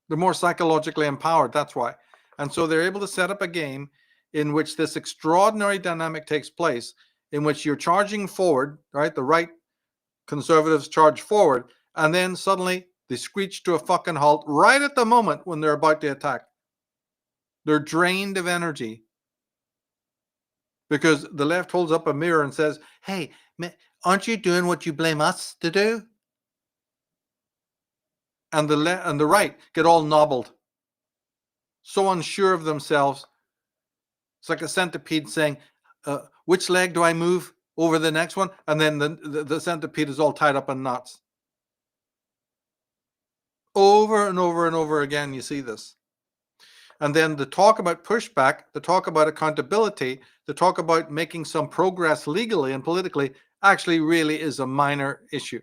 Speaker 3: They're more psychologically empowered, that's why. And so they're able to set up a game in which this extraordinary dynamic takes place, in which you're charging forward, right? The right conservatives charge forward, and then suddenly they screech to a fucking halt right at the moment when they're about to attack. They're drained of energy because the left holds up a mirror and says, hey, aren't you doing what you blame us to do? And the right get all nobbled, so unsure of themselves. It's like a centipede saying, which leg do I move over the next one? And then the centipede is all tied up in knots. Over and over and over again, you see this. And then the talk about pushback, the talk about accountability, the talk about making some progress legally and politically actually really is a minor issue.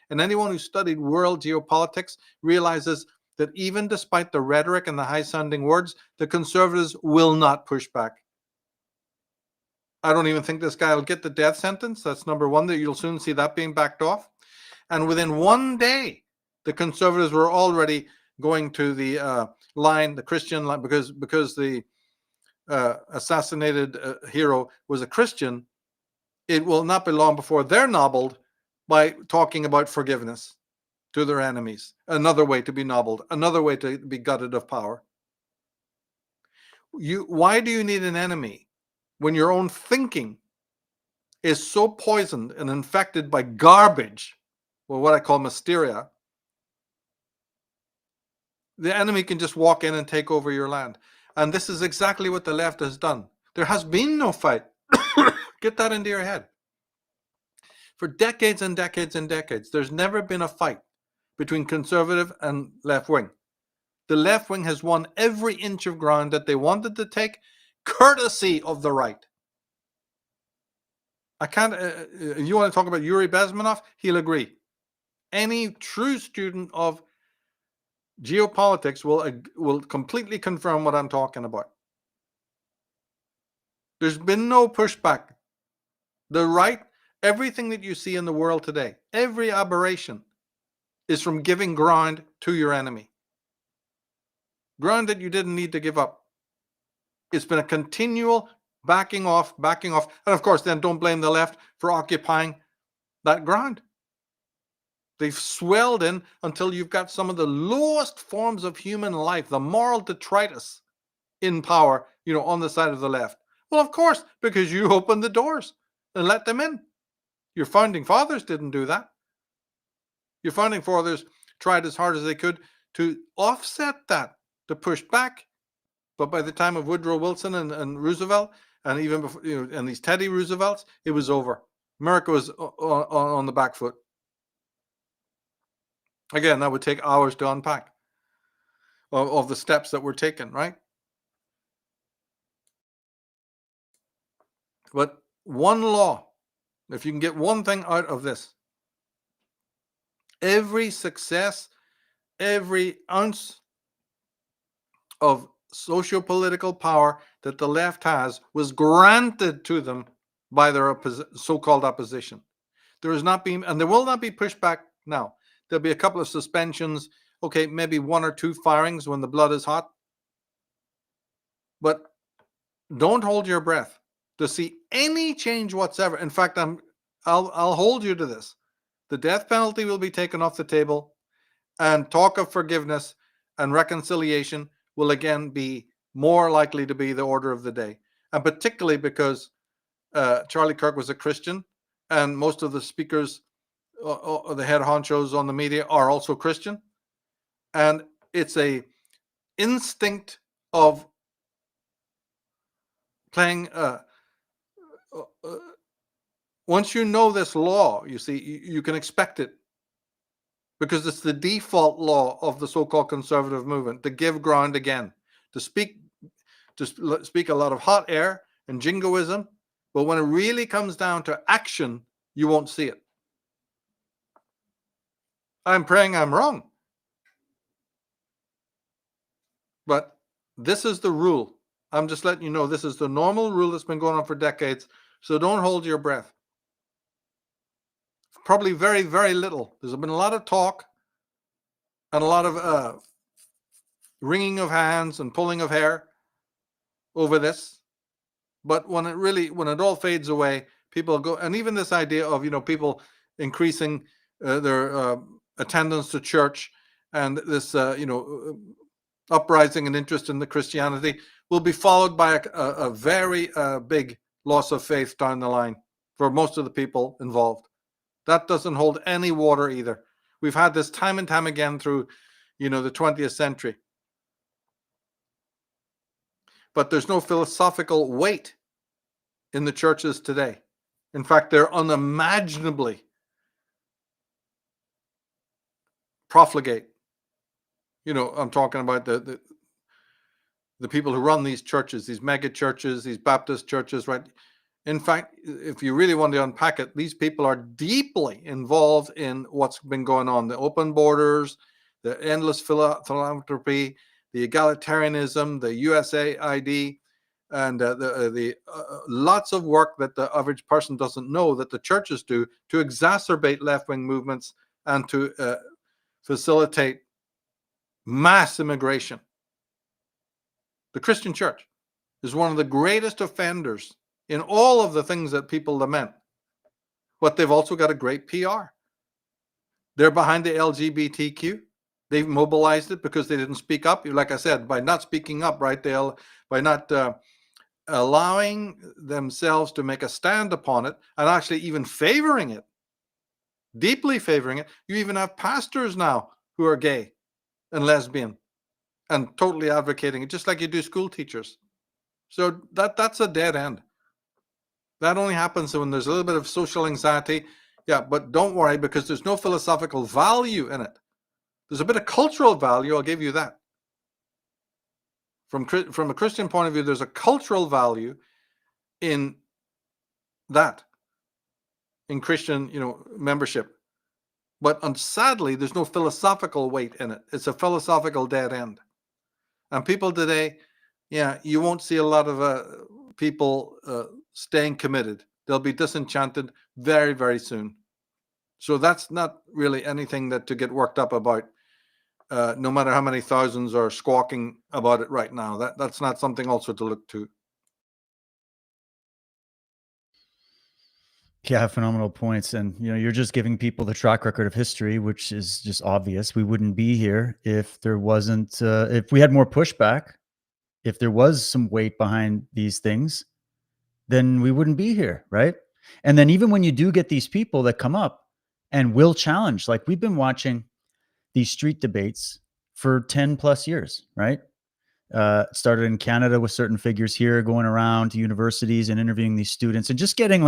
Speaker 3: And anyone who studied world geopolitics realizes that even despite the rhetoric and the high-sounding words, the conservatives will not push back. I don't even think this guy will get the death sentence. That's number one, that you'll soon see that being backed off. And within one day, the conservatives were already going to the line, the Christian line, because the assassinated hero was a Christian. It will not be long before they're nobbled by talking about forgiveness to their enemies. Another way to be nobbled, another way to be gutted of power. Why do you need an enemy when your own thinking is so poisoned and infected by garbage, or what I call mysteria? The enemy can just walk in and take over your land. And this is exactly what the left has done. There has been no fight. Get that into your head. For decades and decades and decades, there's never been a fight between conservative and left wing. The left wing has won every inch of ground that they wanted to take, courtesy of the right. I can't, if you want to talk about Yuri Bezmenov, he'll agree. Any true student of geopolitics will completely confirm what I'm talking about. There's been no pushback. The right, everything that you see in the world today, every aberration is from giving ground to your enemy. Ground that you didn't need to give up. It's been a continual backing off. And of course, then don't blame the left for occupying that ground. They've swelled in until you've got some of the lowest forms of human life, the moral detritus, in power, on the side of the left. Well, of course, because you opened the doors and let them in. Your founding fathers didn't do that. Your founding fathers tried as hard as they could to offset that, to push back. But by the time of Woodrow Wilson and Roosevelt, and even before, and these Teddy Roosevelts, it was over. America was on the back foot. Again, that would take hours to unpack of the steps that were taken, right? But one law, if you can get one thing out of this, every success, every ounce of socio-political power that the left has was granted to them by their so-called opposition. There has not been, and there will not be pushback now. There'll be a couple of suspensions, okay, maybe one or two firings when the blood is hot. But don't hold your breath to see any change whatsoever. In fact, I'll hold you to this. The death penalty will be taken off the table, and talk of forgiveness and reconciliation will again be more likely to be the order of the day. And particularly because Charlie Kirk was a Christian, and most of the speakers, the head honchos on the media, are also Christian. And it's a instinct of playing once you know this law, you see, you can expect it, because it's the default law of the so-called conservative movement to give ground again, to speak a lot of hot air and jingoism, but when it really comes down to action, you won't see it. I'm praying I'm wrong. But this is the rule. I'm just letting you know this is the normal rule that's been going on for decades. So don't hold your breath. Probably very, very little. There's been a lot of talk and a lot of wringing of hands and pulling of hair over this. But when it all fades away, people go, and even this idea of, people increasing their attendance to church, and this, uprising and interest in the Christianity will be followed by a very big loss of faith down the line for most of the people involved. That doesn't hold any water either. We've had this time and time again through, the 20th century. But there's no philosophical weight in the churches today. In fact, they're unimaginably profligate. I'm talking about the people who run these churches, these mega churches, these Baptist churches, right? In fact, if you really want to unpack it, these people are deeply involved in what's been going on. The open borders, the endless philanthropy, the egalitarianism, the USAID, and the lots of work that the average person doesn't know that the churches do to exacerbate left-wing movements and to facilitate mass immigration. The Christian church is one of the greatest offenders in all of the things that people lament. But they've also got a great PR. They're behind the LGBTQ. They've mobilized it because they didn't speak up. Like I said, by not speaking up, right? By not allowing themselves to make a stand upon it and actually even favoring it, deeply favoring it. You even have pastors now who are gay and lesbian and totally advocating it, just like you do school teachers. So that's a dead end. That only happens when there's a little bit of social anxiety. Yeah, but don't worry, because there's no philosophical value in it. There's a bit of cultural value, I'll give you that. From a Christian point of view, there's a cultural value in that, in Christian, membership. But sadly, there's no philosophical weight in it. It's a philosophical dead end. And people today, you won't see a lot of people staying committed. They'll be disenchanted very, very soon. So that's not really anything to get worked up about, no matter how many thousands are squawking about it right now. That's not something also to look to.
Speaker 2: Yeah, phenomenal points. And, you're just giving people the track record of history, which is just obvious. We wouldn't be here if there wasn't, if we had more pushback, if there was some weight behind these things, then we wouldn't be here, right? And then even when you do get these people that come up and will challenge, like we've been watching these street debates for 10 plus years, right? Started in Canada with certain figures here going around to universities and interviewing these students and just getting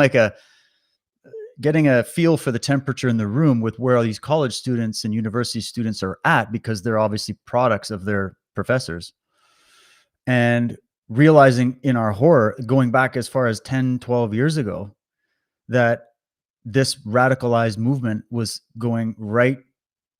Speaker 2: a feel for the temperature in the room with where all these college students and university students are at, because they're obviously products of their professors. And realizing in our horror, going back as far as 10, 12 years ago, that this radicalized movement was going right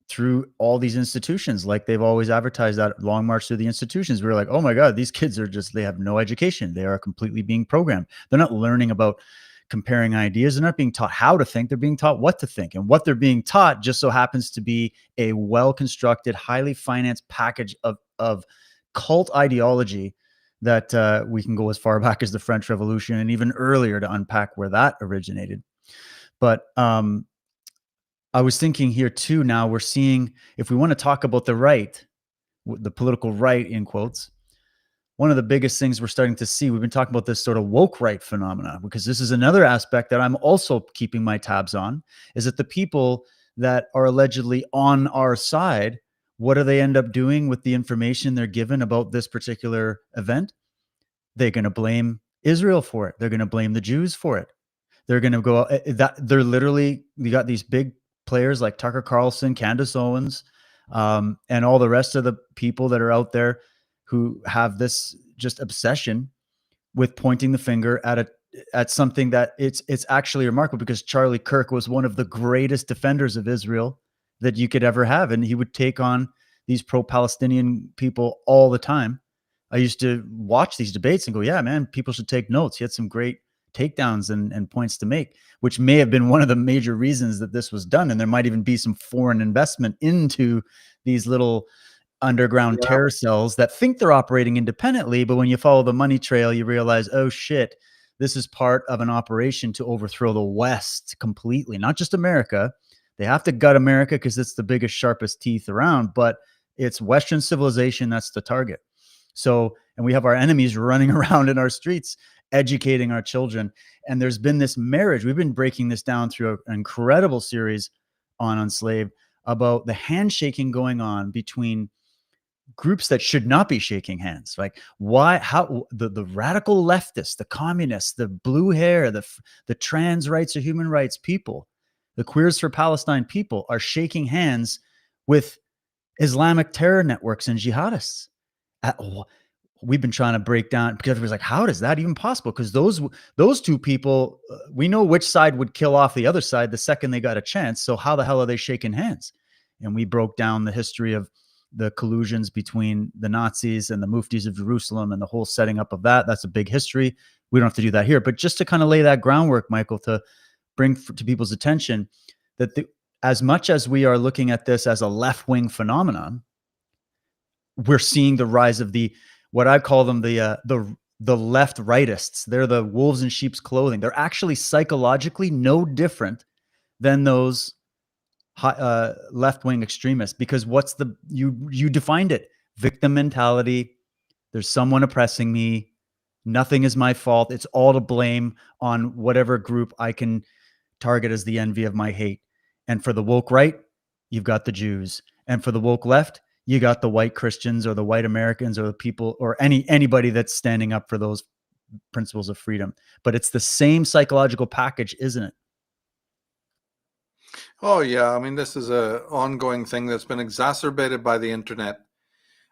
Speaker 2: through all these institutions. Like they've always advertised that long march through the institutions. We were like, oh my God, these kids they have no education. They are completely being programmed. They're not learning about comparing ideas. They're not being taught how to think. They're being taught what to think. And what they're being taught just so happens to be a well-constructed, highly financed package of cult ideology that we can go as far back as the French Revolution and even earlier to unpack where that originated. But I was thinking here too, now we're seeing, if we want to talk about the right, the political right in quotes, one of the biggest things we're starting to see, we've been talking about this sort of woke right phenomena, because this is another aspect that I'm also keeping my tabs on, is that the people that are allegedly on our side, what do they end up doing with the information they're given about this particular event? They're going to blame Israel for it. They're going to blame the Jews for it. They're going to go they're literally, you got these big players like Tucker Carlson, Candace Owens, and all the rest of the people that are out there who have this just obsession with pointing the finger at something that it's actually remarkable, because Charlie Kirk was one of the greatest defenders of Israel that you could ever have. And he would take on these pro-Palestinian people all the time. I used to watch these debates and go, yeah, man, people should take notes. He had some great takedowns and points to make, which may have been one of the major reasons that this was done. And there might even be some foreign investment into these little underground terror cells that think they're operating independently. But when you follow the money trail, you realize, oh shit, this is part of an operation to overthrow the West completely, not just America. They have to gut America because it's the biggest, sharpest teeth around, but it's Western civilization that's the target. So, and we have our enemies running around in our streets, educating our children. And there's been this marriage. We've been breaking this down through an incredible series on Unslaved about the handshaking going on between groups that should not be shaking hands. Like why, how the radical leftists, the communists, the blue hair, the trans rights or human rights people, the Queers for Palestine people are shaking hands with Islamic terror networks and jihadists. We've been trying to break down because everybody's like, how is that even possible? Because those two people, we know which side would kill off the other side the second they got a chance. So how the hell are they shaking hands? And we broke down the history of the collusions between the Nazis and the Muftis of Jerusalem and the whole setting up of that. That's a big history. We don't have to do that here, but just to kind of lay that groundwork, Michael, to bring to people's attention that as much as we are looking at this as a left-wing phenomenon, we're seeing the rise of what I call them the left rightists. They're the wolves in sheep's clothing. They're actually psychologically no different than those left-wing extremists, because you defined it, victim mentality. There's someone oppressing me. Nothing is my fault. It's all to blame on whatever group I can target as the envy of my hate. And for the woke right, you've got the Jews. And for the woke left, you got the white Christians or the white Americans or the people or anybody that's standing up for those principles of freedom. But it's the same psychological package, isn't it?
Speaker 3: Oh, yeah. I mean, this is an ongoing thing that's been exacerbated by the internet.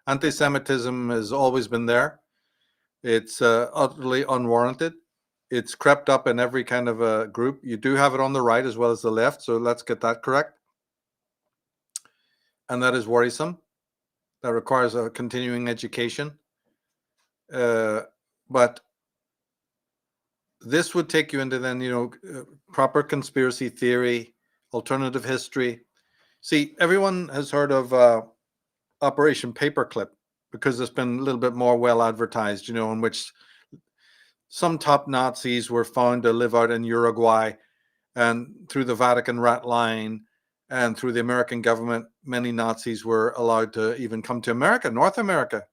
Speaker 3: Anti-Semitism has always been there. It's utterly unwarranted. It's crept up in every kind of a group. You do have it on the right as well as the left, so let's get that correct. And that is worrisome. That requires a continuing education. But this would take you into then, proper conspiracy theory, alternative history. See, everyone has heard of Operation Paperclip because it's been a little bit more well advertised, in which some top Nazis were found to live out in Uruguay, and through the Vatican rat line and through the American government, many Nazis were allowed to even come to America, North America.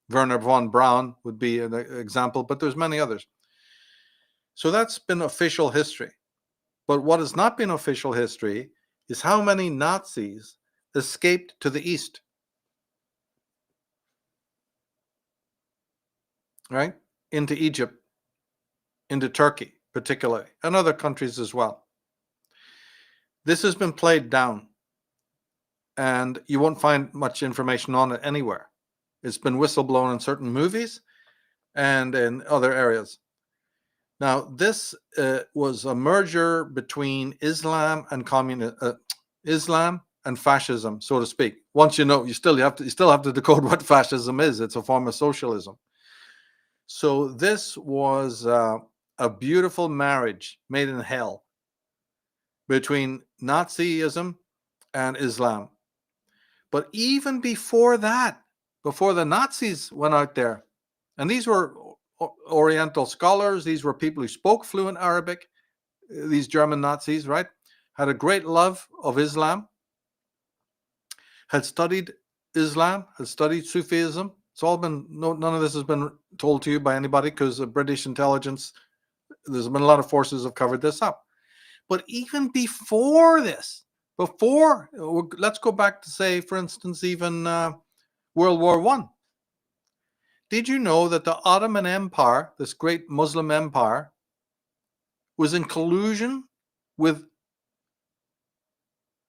Speaker 3: Werner von Braun would be an example, but there's many others. So that's been official history. But what has not been official history is how many Nazis escaped to the east. Right? Into Egypt, into Turkey particularly, and other countries as well. This has been played down, and you won't find much information on it anywhere. It's been whistleblown in certain movies and in other areas. Now, this was a merger between Islam and Islam and fascism, so to speak. Once you still have to decode what fascism is. It's a form of socialism. So this was a beautiful marriage made in hell between Nazism and Islam. But even before that, before the Nazis went out there, and these were Oriental scholars, these were people who spoke fluent Arabic, these German Nazis, right, had a great love of Islam, had studied Islam, had studied Sufism. It's all been, none of this has been told to you by anybody because the British intelligence, there's been a lot of forces have covered this up. But even before this, let's go back to, say, for instance, even World War I. Did you know that the Ottoman Empire, this great Muslim empire, was in collusion with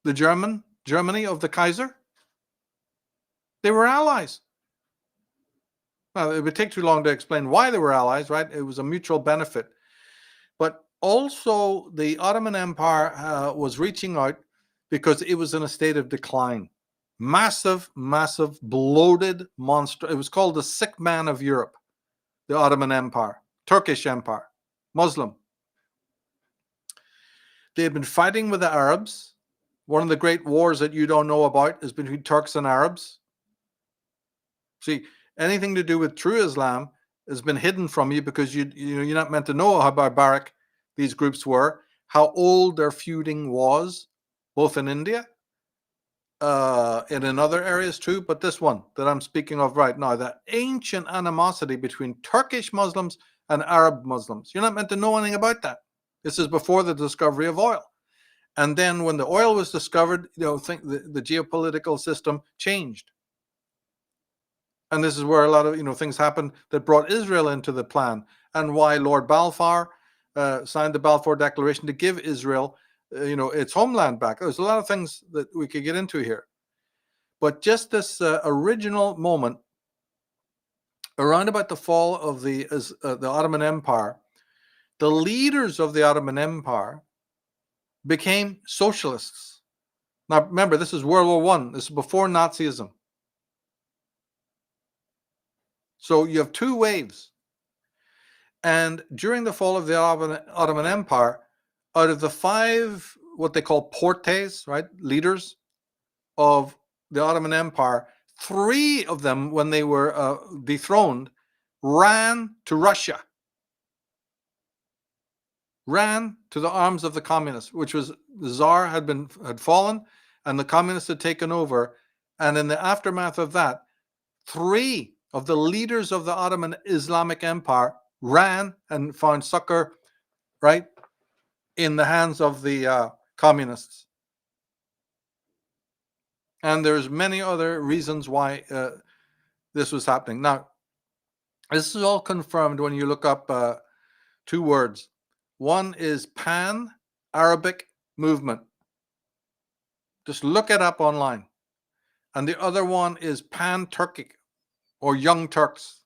Speaker 3: the Germany of the Kaiser? They were allies. Now, it would take too long to explain why they were allies, right? It was a mutual benefit. But also, the Ottoman Empire was reaching out because it was in a state of decline. Massive, massive, bloated monster. It was called the sick man of Europe, the Ottoman Empire, Turkish Empire, Muslim. They had been fighting with the Arabs. One of the great wars that you don't know about is between Turks and Arabs. See, anything to do with true Islam has been hidden from you because you're not meant to know how barbaric these groups were, how old their feuding was, both in India and in other areas too. But this one that I'm speaking of right now, that ancient animosity between Turkish Muslims and Arab Muslims, you're not meant to know anything about that. This is before the discovery of oil. And then when the oil was discovered, the geopolitical system changed. And this is where a lot of things happened that brought Israel into the plan, and why Lord Balfour signed the Balfour Declaration to give Israel, its homeland back. There's a lot of things that we could get into here, but just this original moment around about the fall of the Ottoman Empire, the leaders of the Ottoman Empire became socialists. Now, remember, this is World War I. This is before Nazism. So you have two waves. And during the fall of the Ottoman Empire, out of the 5, what they call portes, right, leaders of the Ottoman Empire, 3 of them, when they were dethroned, ran to Russia. Ran to the arms of the communists, which was the Tsar had fallen and the communists had taken over. And in the aftermath of that, 3 of the leaders of the Ottoman Islamic Empire ran and found succor, right, in the hands of the communists. And there's many other reasons why this was happening. Now, this is all confirmed when you look up 2 words. One is Pan-Arabic Movement. Just look it up online. And the other one is Pan-Turkic, or Young Turks.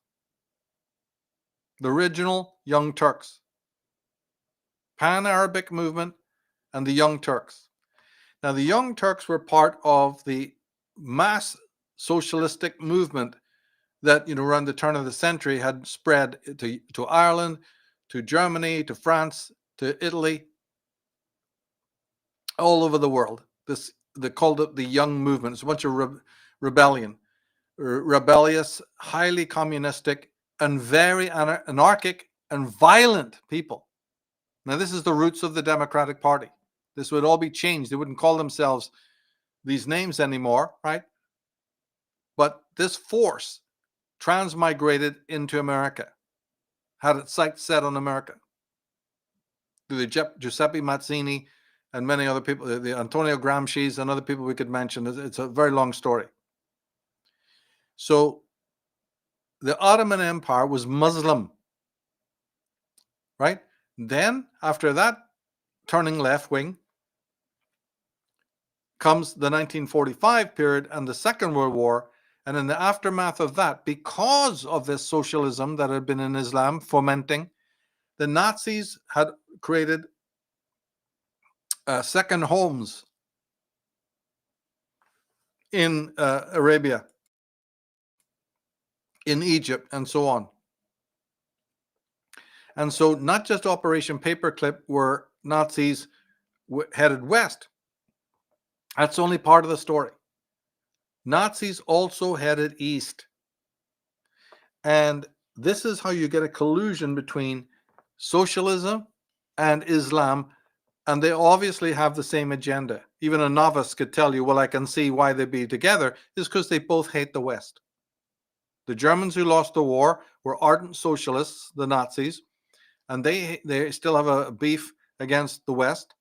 Speaker 3: The original Young Turks. Pan-Arabic Movement and the Young Turks. Now, the Young Turks were part of the mass socialistic movement that, around the turn of the century had spread to Ireland, to Germany, to France, to Italy, all over the world. They called it the Young Movement. It's a bunch of rebellious, highly communistic, and very anarchic and violent people. Now, this is the roots of the Democratic Party. This would all be changed. They wouldn't call themselves these names anymore, right? But this force transmigrated into America, had its sights set on America. Through the Giuseppe Mazzini and many other people, the Antonio Gramsci's and other people we could mention. It's a very long story. So the Ottoman Empire was Muslim, right? Then, after that, turning left wing, comes the 1945 period and the Second World War. And in the aftermath of that, because of this socialism that had been in Islam fomenting, the Nazis had created second homes in Arabia, in Egypt, and so on. And so not just Operation Paperclip were Nazis headed west. That's only part of the story. Nazis also headed east. And this is how you get a collusion between socialism and Islam, and they obviously have the same agenda. Even a novice could tell you, well, I can see why they'd be together, is because they both hate the West. The Germans who lost the war were ardent socialists, the Nazis, and they still have a beef against the West.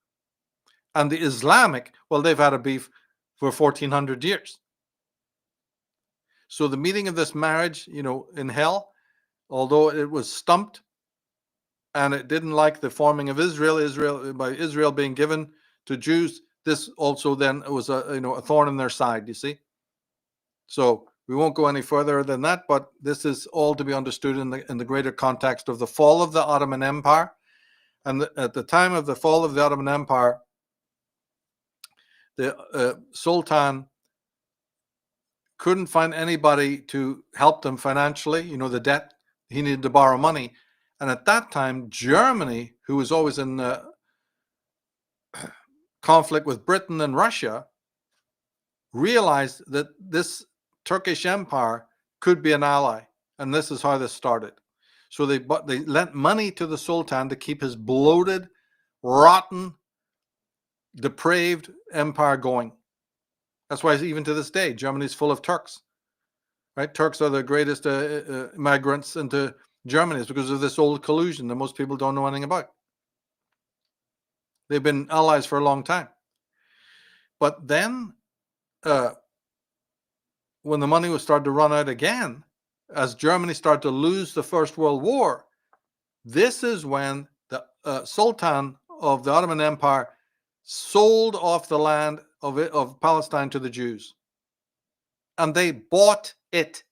Speaker 3: And the Islamic, well, they've had a beef for 1400 years. So the meeting of this marriage, in hell, although it was stumped and it didn't like the forming of Israel being given to Jews, this also then was a thorn in their side, you see. So we won't go any further than that, but this is all to be understood in the greater context of the fall of the Ottoman Empire. And at the time of the fall of the Ottoman Empire, the Sultan couldn't find anybody to help them financially, you know, the debt. He needed to borrow money. And at that time, Germany, who was always in conflict with Britain and Russia, realized that this Turkish Empire could be an ally. And this is how this started. So they lent money to the Sultan to keep his bloated, rotten, depraved empire going. That's why even to this day, Germany is full of Turks. Right? Turks are the greatest migrants into Germany. It's because of this old collusion that most people don't know anything about. They've been allies for a long time. But then, when the money was started to run out again, as Germany started to lose the First World War, this is when the Sultan of the Ottoman Empire sold off the land of Palestine to the Jews. And they bought it.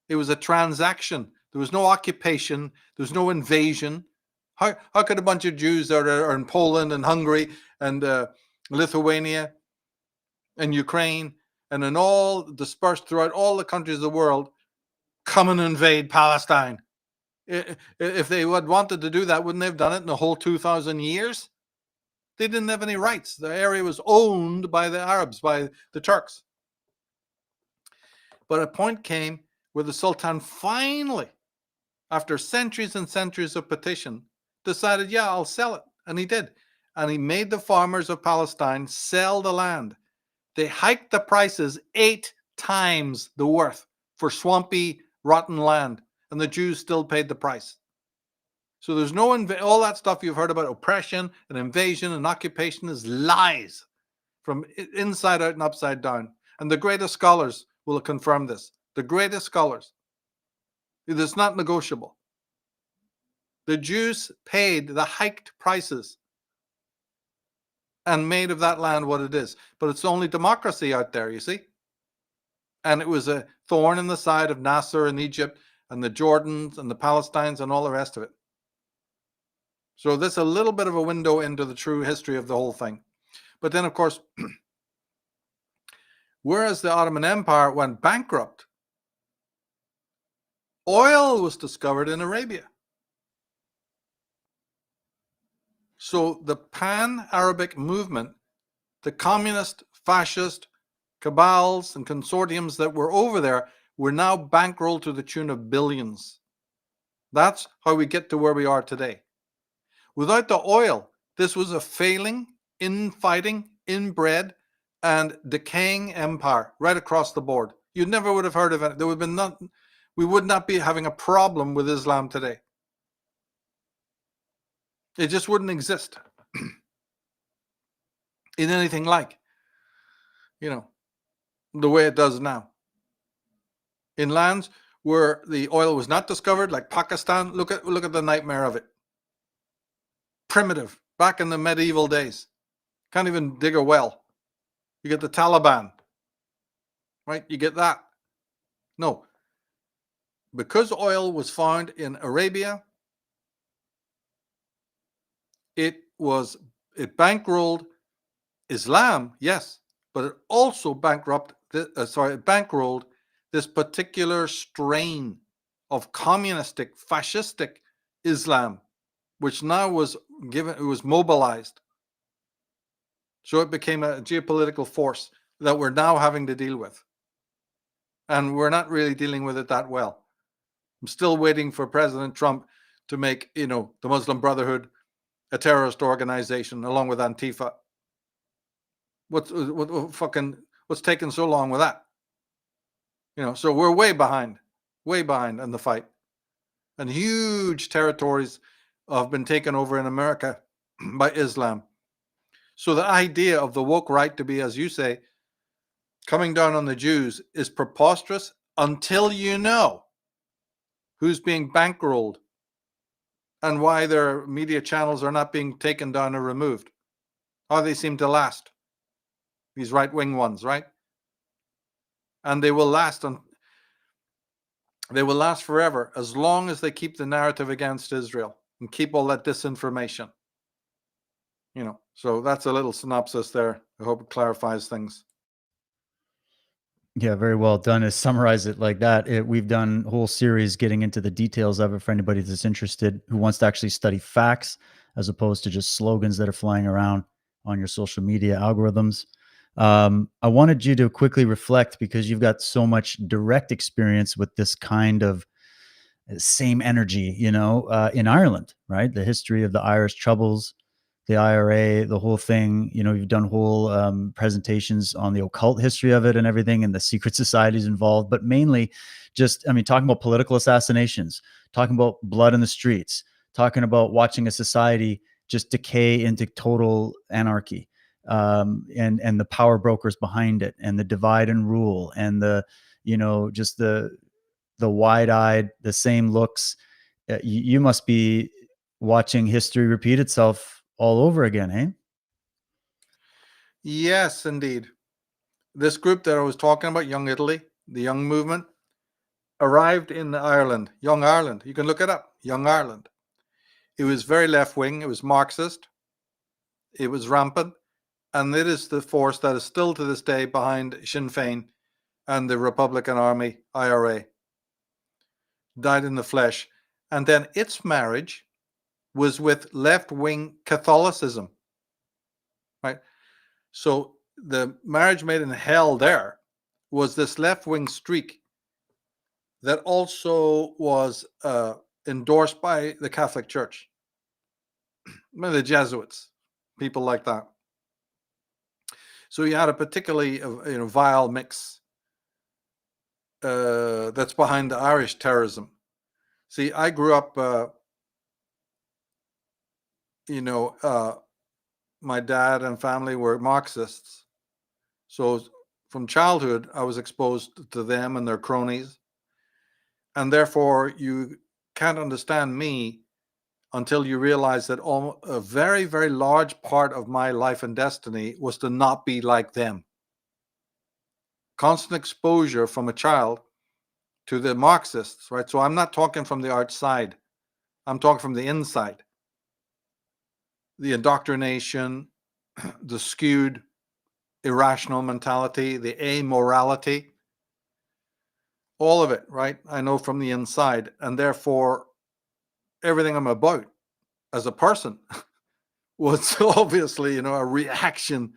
Speaker 3: It was a transaction. There was no occupation. There was no invasion. How could a bunch of Jews that are in Poland and Hungary and Lithuania and Ukraine and in all dispersed throughout all the countries of the world come and invade Palestine? If they had wanted to do that, wouldn't they have done it in the whole 2,000 years? They didn't have any rights. The area was owned by the Arabs, by the Turks. But a point came where the Sultan finally, after centuries and centuries of petition, decided, yeah, I'll sell it. And he did. And he made the farmers of Palestine sell the land. They hiked the prices 8 times the worth for swampy, rotten land. And the Jews still paid the price. So there's no, all that stuff you've heard about oppression and invasion and occupation is lies from inside out and upside down. And the greatest scholars will confirm this. The greatest scholars. It is not negotiable. The Jews paid the hiked prices and made of that land what it is. But it's only democracy out there, you see. And it was a thorn in the side of Nasser in Egypt and the Jordans and the Palestinians and all the rest of it. So this is a little bit of a window into the true history of the whole thing. But then, of course, whereas the Ottoman Empire went bankrupt, oil was discovered in Arabia. So the pan-Arabic movement, the communist, fascist cabals and consortiums that were over there were now bankrolled to the tune of billions. That's how we get to where we are today. Without the oil, this was a failing, infighting, inbred, and decaying empire right across the board. You never would have heard of it. There would have been nothing. We would not be having a problem with Islam today. It just wouldn't exist in anything like, the way it does now. In lands where the oil was not discovered, like Pakistan, look at the nightmare of it. Primitive, back in the medieval days. Can't even dig a well. You get the Taliban, right? You get that. No. Because oil was found in Arabia, it bankrolled Islam, yes, but it also bankrolled this particular strain of communistic, fascistic Islam, which now was mobilized. So it became a geopolitical force that we're now having to deal with. And we're not really dealing with it that well. I'm still waiting for President Trump to make, the Muslim Brotherhood a terrorist organization along with Antifa. What's taking so long with that? So we're way behind in the fight. And huge territories have been taken over in America by Islam. So the idea of the woke right to be, as you say, coming down on the Jews is preposterous until you know who's being bankrolled and why their media channels are not being taken down or removed. How they seem to last. These right-wing ones, right? And they will last forever as long as they keep the narrative against Israel and keep all that disinformation. So that's a little synopsis there. I hope it clarifies things.
Speaker 2: Yeah, very well done to summarize it like that. We've done a whole series getting into the details of it for anybody that's interested, who wants to actually study facts as opposed to just slogans that are flying around on your social media algorithms. I wanted you to quickly reflect, because you've got so much direct experience with this kind of same energy, in Ireland, right? The history of the Irish Troubles, the IRA, the whole thing. You've done whole presentations on the occult history of it and everything, and the secret societies involved, but mainly talking about political assassinations, talking about blood in the streets, talking about watching a society just decay into total anarchy, and the power brokers behind it, and the divide and rule, and just the wide-eyed, the same looks. You must be watching history repeat itself all over again, eh?
Speaker 3: Yes, indeed. This group that I was talking about, Young Italy, the Young Movement, arrived in Ireland. Young Ireland. You can look it up. Young Ireland. It was very left-wing. It was Marxist. It was rampant. And it is the force that is still to this day behind Sinn Féin and the Republican Army, IRA. Died in the flesh. And then its marriage was with left-wing Catholicism, right? So the marriage made in hell there was this left-wing streak that also was endorsed by the Catholic Church, the Jesuits, people like that. So you had a particularly vile mix that's behind the Irish terrorism. See, I grew up, my dad and family were Marxists. So from childhood, I was exposed to them and their cronies. And therefore, you can't understand me until you realize that a very, very large part of my life and destiny was to not be like them. Constant exposure from a child to the Marxists, right? So I'm not talking from the outside. I'm talking from the inside. The indoctrination, the skewed, irrational mentality, the amorality, all of it, right? I know from the inside. And therefore, everything I'm about as a person was obviously, a reaction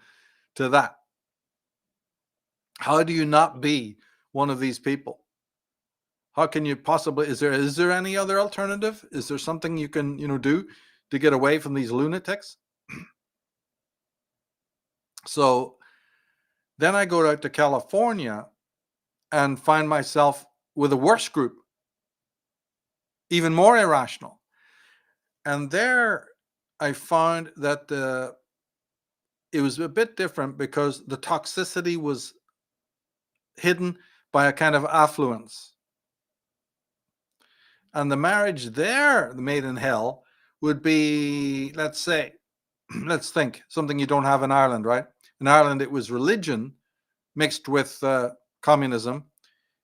Speaker 3: to that. How do you not be one of these people? How can you possibly, is there any other alternative? Is there something you can, do to get away from these lunatics? So then I go out to California and find myself with a worse group, even more irrational. And there I found that it was a bit different because the toxicity was hidden by a kind of affluence. And the marriage there, made in hell, would be, let's think, something you don't have in Ireland, right? In Ireland, it was religion mixed with communism.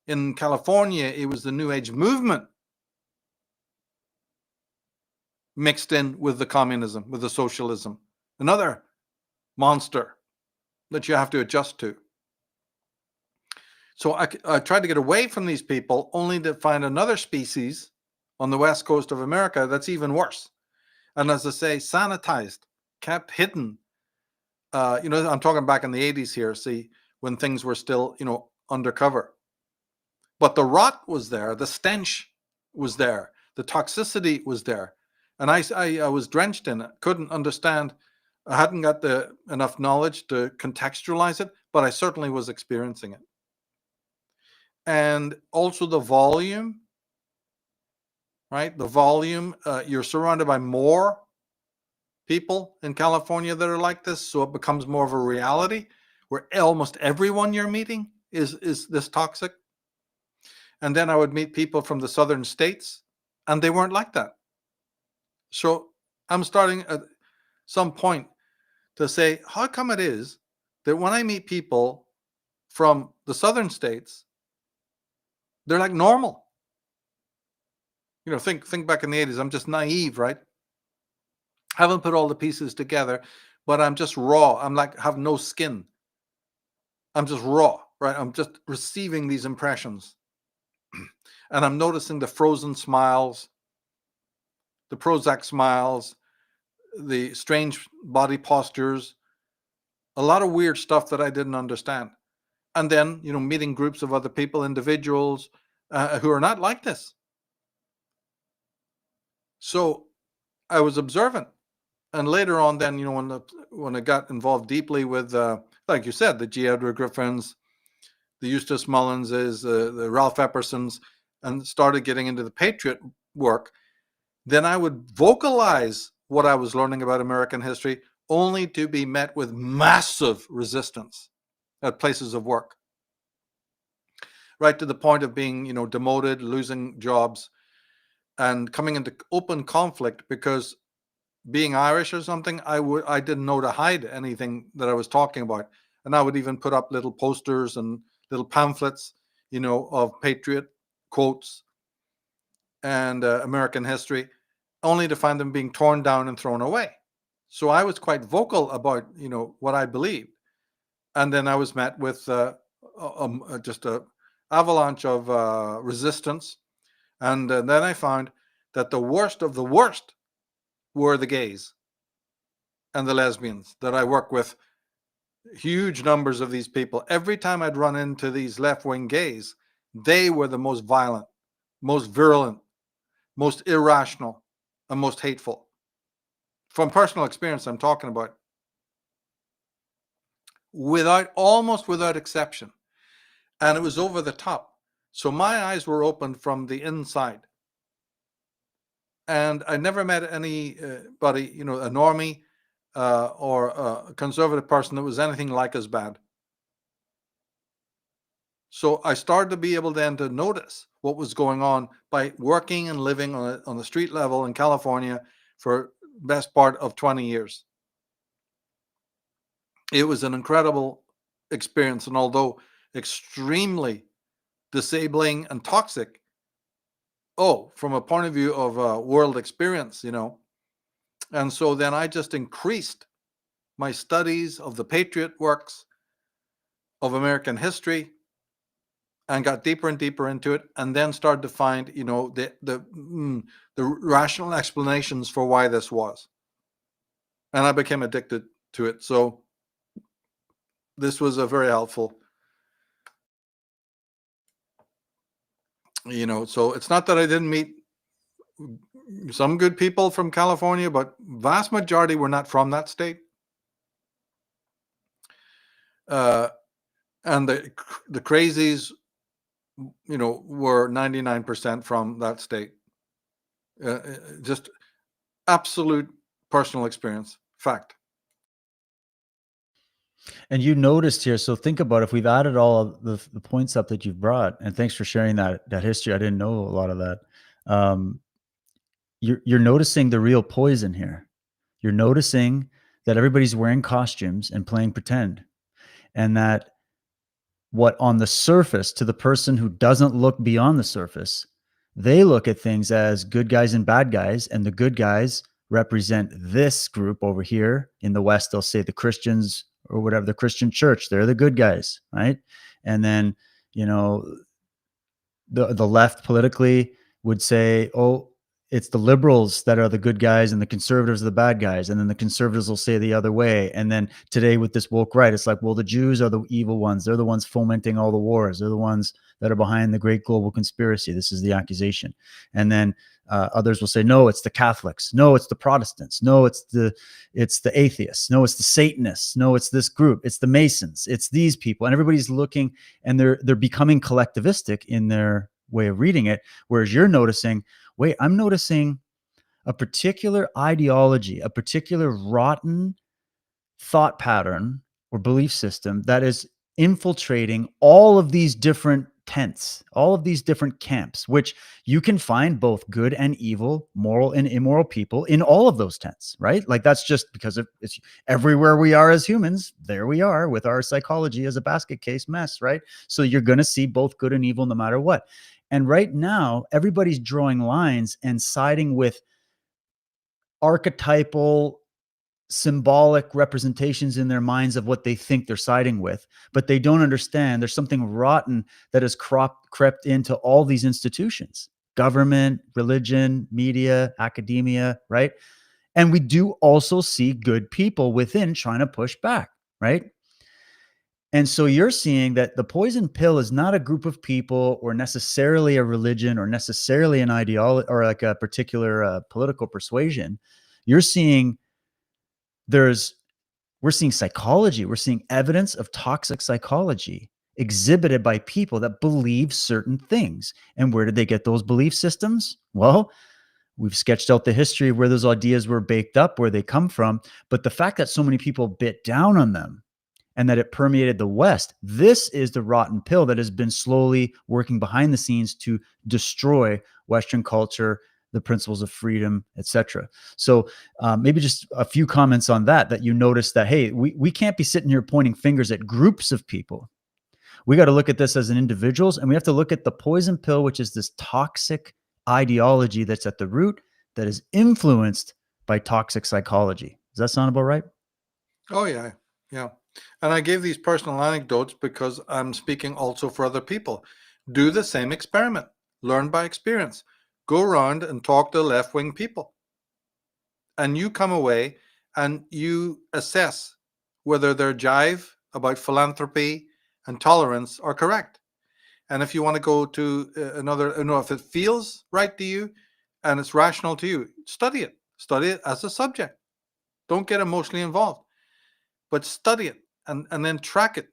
Speaker 3: In California, it was the New Age movement mixed in with the communism, with the socialism. Another monster that you have to adjust to. So I tried to get away from these people, only to find another species on the west coast of America that's even worse. And as I say, sanitized, kept hidden. I'm talking back in the 80s here, see, when things were still, undercover. But the rot was there, the stench was there, the toxicity was there. And I was drenched in it, couldn't understand. I hadn't got enough knowledge to contextualize it, but I certainly was experiencing it. And also the volume, right? The volume, you're surrounded by more people in California that are like this, so it becomes more of a reality where almost everyone you're meeting is this toxic. And then I would meet people from the southern states, and they weren't like that. So I'm starting at some point to say, how come it is that when I meet people from the southern states, they're like normal? Think back in the 80s. I'm just naive, right? Haven't put all the pieces together, but I'm just raw. I'm like, have no skin. I'm just raw, right? I'm just receiving these impressions. And I'm noticing the frozen smiles, the Prozac smiles, the strange body postures, a lot of weird stuff that I didn't understand. And then, meeting groups of other people, individuals who are not like this. So I was observant. And later on, then, when I got involved deeply with, like you said, the G. Edward Griffins, the Eustace Mullinses, the Ralph Eppersons, and started getting into the patriot work, then I would vocalize what I was learning about American history, only to be met with massive resistance at places of work, right to the point of being, demoted, losing jobs, and coming into open conflict because being Irish or something, I didn't know to hide anything that I was talking about, and I would even put up little posters and little pamphlets, of patriot quotes and American history, only to find them being torn down and thrown away. So I was quite vocal about, what I believed, and then I was met with just a avalanche of resistance, and then I found that the worst of the worst were the gays and the lesbians that I work with. Huge numbers of these people. Every time I'd run into these left-wing gays, they were the most violent, most virulent, most irrational, and most hateful. From personal experience, I'm talking about. Almost without exception. And it was over the top. So my eyes were opened from the inside. And I never met anybody, a normie or a conservative person that was anything like as bad. So I started to be able then to notice what was going on by working and living on the street level in California for the best part of 20 years. It was an incredible experience, and although extremely disabling and toxic, from a point of view of world experience, and so then I just increased my studies of the patriot works of American history and got deeper and deeper into it, and then started to find, the rational explanations for why this was. And I became addicted to it. So this was a very helpful, so it's not that I didn't meet some good people from California, but vast majority were not from that state. And the crazies, were 99% from that state. Just absolute personal experience, fact.
Speaker 2: And you noticed here, so think about if we've added all of the points up that you've brought, and thanks for sharing that history. I didn't know a lot of that. You're noticing the real poison here. You're noticing that everybody's wearing costumes and playing pretend, and that what on the surface, to the person who doesn't look beyond the surface, they look at things as good guys and bad guys, and the good guys represent this group over here. In the West, they'll say the Christians or whatever, the Christian church, they're the good guys, right? And then, the left politically would say, oh, it's the liberals that are the good guys and the conservatives are the bad guys. And then the conservatives will say the other way. And then today with this woke right, it's like, well, the Jews are the evil ones. They're the ones fomenting all the wars. They're the ones that are behind the great global conspiracy. This is the accusation. And then others will say, no, it's the Catholics. No, it's the Protestants. No, it's the atheists. No, it's the Satanists. No, it's this group. It's the Masons. It's these people. And everybody's looking, and they're becoming collectivistic in their way of reading it. Whereas you're noticing, wait, I'm noticing a particular ideology, a particular rotten thought pattern or belief system that is infiltrating all of these different tents, all of these different camps, which you can find both good and evil, moral and immoral people in all of those tents, right? Like that's just because it's everywhere we are as humans. There we are with our psychology as a basket case mess, right? So you're going to see both good and evil no matter what. And right now, everybody's drawing lines and siding with archetypal, symbolic representations in their minds of what they think they're siding with, but they don't understand there's something rotten that has crept into all these institutions: government, religion, media, academia, right? And we do also see good people within trying to push back, right? And so you're seeing that the poison pill is not a group of people or necessarily a religion or necessarily an ideology or like a particular political persuasion. You're seeing we're seeing psychology. We're seeing evidence of toxic psychology exhibited by people that believe certain things. And where did they get those belief systems? Well, we've sketched out the history of where those ideas were baked up, where they come from. But the fact that so many people bit down on them and that it permeated the West, this is the rotten pill that has been slowly working behind the scenes to destroy Western culture, the principles of freedom, etc. So maybe just a few comments on that you notice that, hey, we can't be sitting here pointing fingers at groups of people. We got to look at this as an individuals, and we have to look at the poison pill, which is this toxic ideology that's at the root, that is influenced by toxic psychology. Does that sound about right?
Speaker 3: Oh, yeah. Yeah. And I gave these personal anecdotes because I'm speaking also for other people. Do the same experiment. Learn by experience. Go around and talk to left-wing people. And you come away and you assess whether their jive about philanthropy and tolerance are correct. And if you want to go to if it feels right to you and it's rational to you, study it. Study it as a subject. Don't get emotionally involved, but study it and then track it.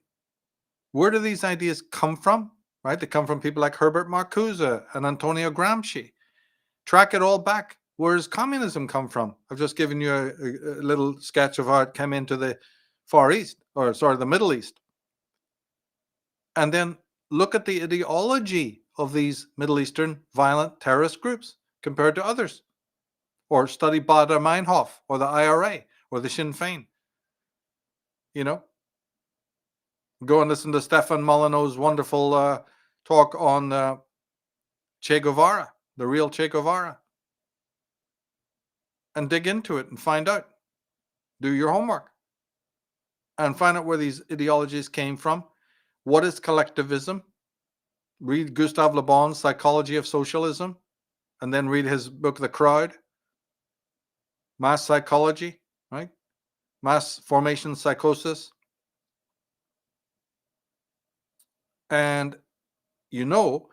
Speaker 3: Where do these ideas come from? Right? They come from people like Herbert Marcuse and Antonio Gramsci. Track it all back. Where does communism come from? I've just given you a little sketch of how it came into the the Middle East. And then look at the ideology of these Middle Eastern violent terrorist groups compared to others. Or study Baader Meinhof or the IRA or the Sinn Féin. You know? Go and listen to Stefan Molyneux's wonderful talk on Che Guevara, the real Che Guevara. And dig into it and find out. Do your homework. And find out where these ideologies came from. What is collectivism? Read Gustave Le Bon's Psychology of Socialism. And then read his book, The Crowd. Mass psychology, right? Mass formation psychosis. And you know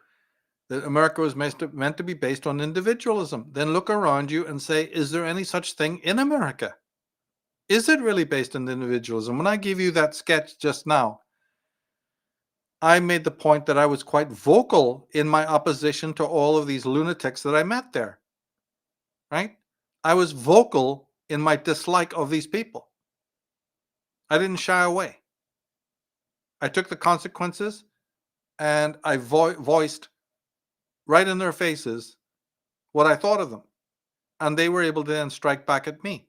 Speaker 3: that America was meant to be based on individualism. Then look around you and say, is there any such thing in America? Is it really based on individualism? When I gave you that sketch just now, I made the point that I was quite vocal in my opposition to all of these lunatics that I met there, right? I was vocal in my dislike of these people. I didn't shy away. I took the consequences and I voiced right in their faces what I thought of them. And they were able to then strike back at me.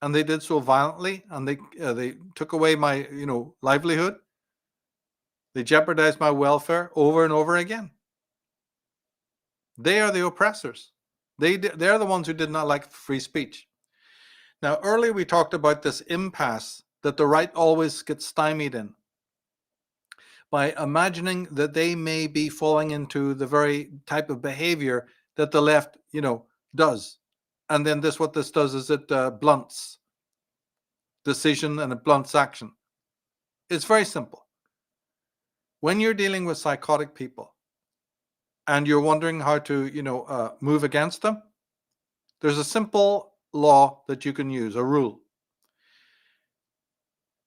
Speaker 3: And they did so violently, and they took away my livelihood. They jeopardized my welfare over and over again. They are the oppressors. They're the ones who did not like free speech. Now, earlier we talked about this impasse that the right always gets stymied in by imagining that they may be falling into the very type of behavior that the left, does. And then what this does is it blunts decision and it blunts action. It's very simple. When you're dealing with psychotic people and you're wondering how to, move against them, there's a simple law that you can use, a rule.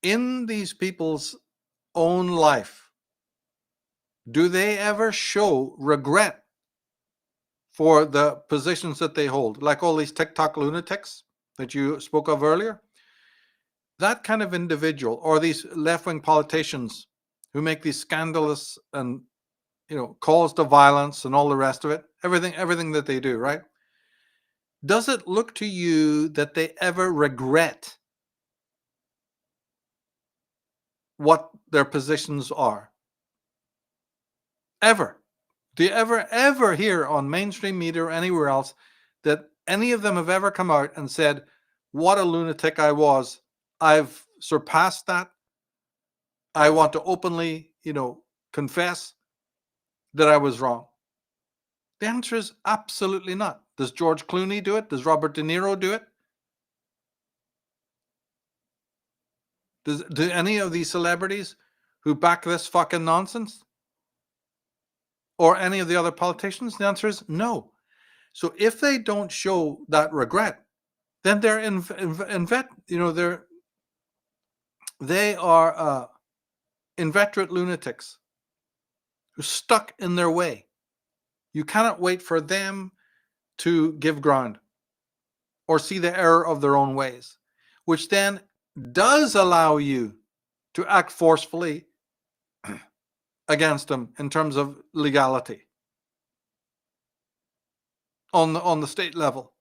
Speaker 3: In these people's own life, do they ever show regret for the positions that they hold? Like all these TikTok lunatics that you spoke of earlier? That kind of individual, or these left-wing politicians who make these scandalous and calls to violence and all the rest of it, everything that they do, right? Does it look to you that they ever regret what their positions are? Ever? Do you ever hear on mainstream media or anywhere else that any of them have ever come out and said, what a lunatic I was. I've surpassed that. I want to openly, confess that I was wrong. The answer is absolutely not. Does George Clooney do it? Does Robert De Niro do it? Do any of these celebrities who back this fucking nonsense? Or any of the other politicians? The answer is no. So if they don't show that regret, then they're they are inveterate lunatics who stuck in their way. You cannot wait for them to give ground or see the error of their own ways, which then does allow you to act forcefully against them in terms of legality on the state level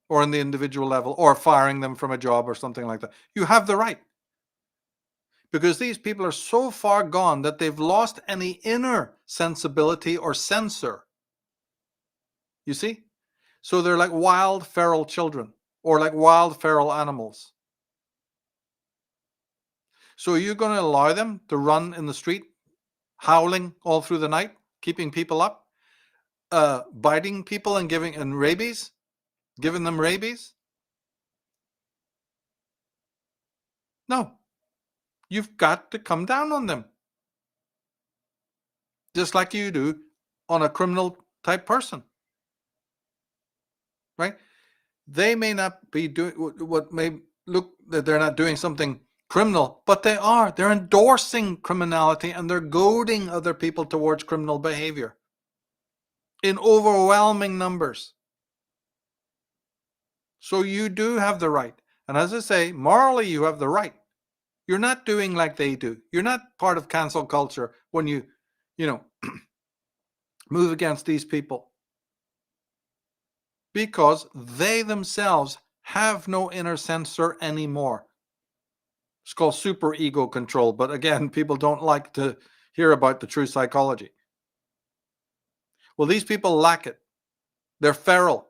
Speaker 3: or on the individual level, or firing them from a job or something like that. You have the right, because these people are so far gone that they've lost any inner sensibility or censor. You see? So they're like wild feral children, or like wild feral animals. So you're going to allow them to run in the street, howling all through the night, keeping people up, biting people and giving them rabies? No. You've got to come down on them, just like you do on a criminal type person, right? They may not be doing what may look that they're not doing something criminal, but they are. They're endorsing criminality, and they're goading other people towards criminal behavior in overwhelming numbers. So you do have the right. And as I say, morally, you have the right. You're not doing like they do. You're not part of cancel culture when you move against these people, because they themselves have no inner censor anymore. It's called super ego control. But again, people don't like to hear about the true psychology. Well, these people lack it. They're feral.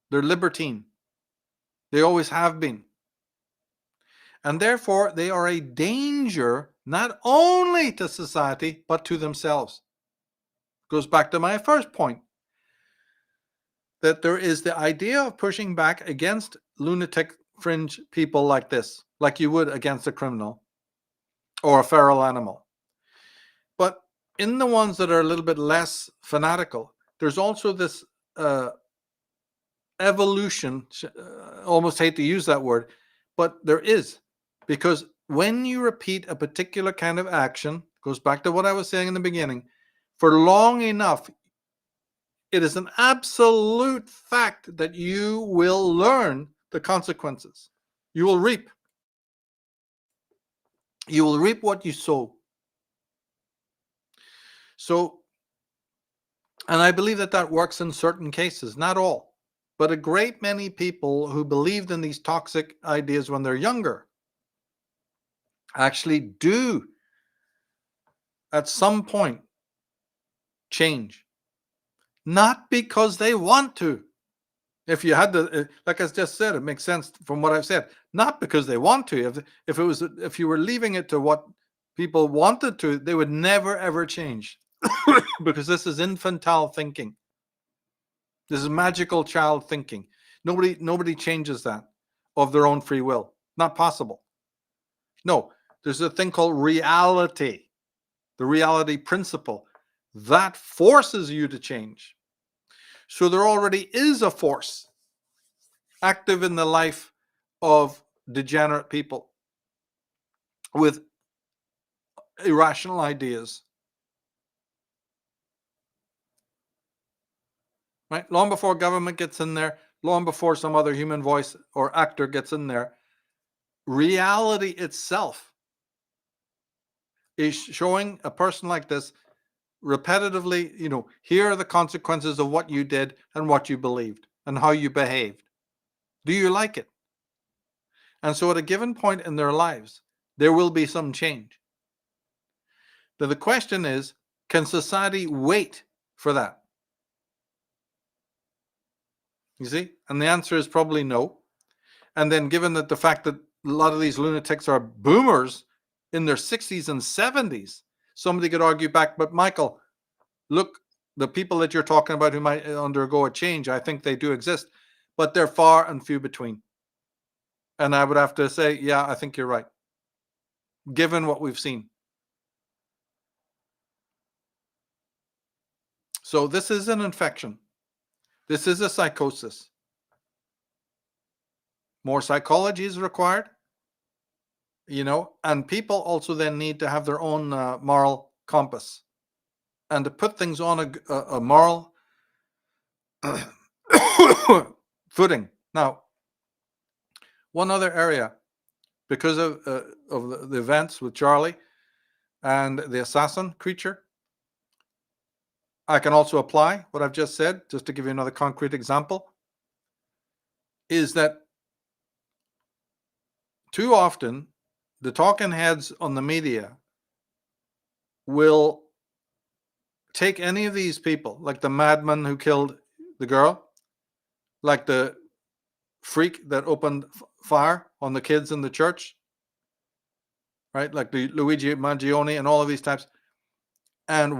Speaker 3: They're libertine. They always have been. And therefore, they are a danger not only to society, but to themselves. Goes back to my first point, that there is the idea of pushing back against lunatic fringe people like this, like you would against a criminal or a feral animal. But in the ones that are a little bit less fanatical, there's also this evolution. Almost hate to use that word, but there is. Because when you repeat a particular kind of action, goes back to what I was saying in the beginning, for long enough, it is an absolute fact that you will learn the consequences. You will reap. You will reap what you sow. So, and I believe that that works in certain cases, not all, but a great many people who believed in these toxic ideas when they're younger actually do at some point change, not because they want to. If you had to, like I just said, it makes sense from what I've said, not because they want to. If you were leaving it to what people wanted to, they would never ever change, because this is infantile thinking. This is magical child thinking. Nobody changes that of their own free will. Not possible. No, there's a thing called reality, the reality principle, that forces you to change. So there already is a force active in the life of degenerate people with irrational ideas. Right? Long before government gets in there, long before some other human voice or actor gets in there, reality itself is showing a person like this repetitively, here are the consequences of what you did and what you believed and how you behaved. Do you like it? And so at a given point in their lives, there will be some change. Now the question is, can society wait for that? You see? And the answer is probably no. And then given that the fact that a lot of these lunatics are boomers in their 60s and 70s, somebody could argue back, but Michael, look, the people that you're talking about who might undergo a change, I think they do exist, but they're far and few between. And I would have to say, yeah, I think you're right, given what we've seen. So this is an infection. This is a psychosis. More psychology is required, and people also then need to have their own moral compass and to put things on a moral footing. Now, one other area, because of the events with Charlie and the assassin creature, I can also apply what I've just said, just to give you another concrete example, is that too often the talking heads on the media will take any of these people, like the madman who killed the girl, like the freak that opened fire on the kids in the church, right? Like the Luigi Mangione and all of these types. And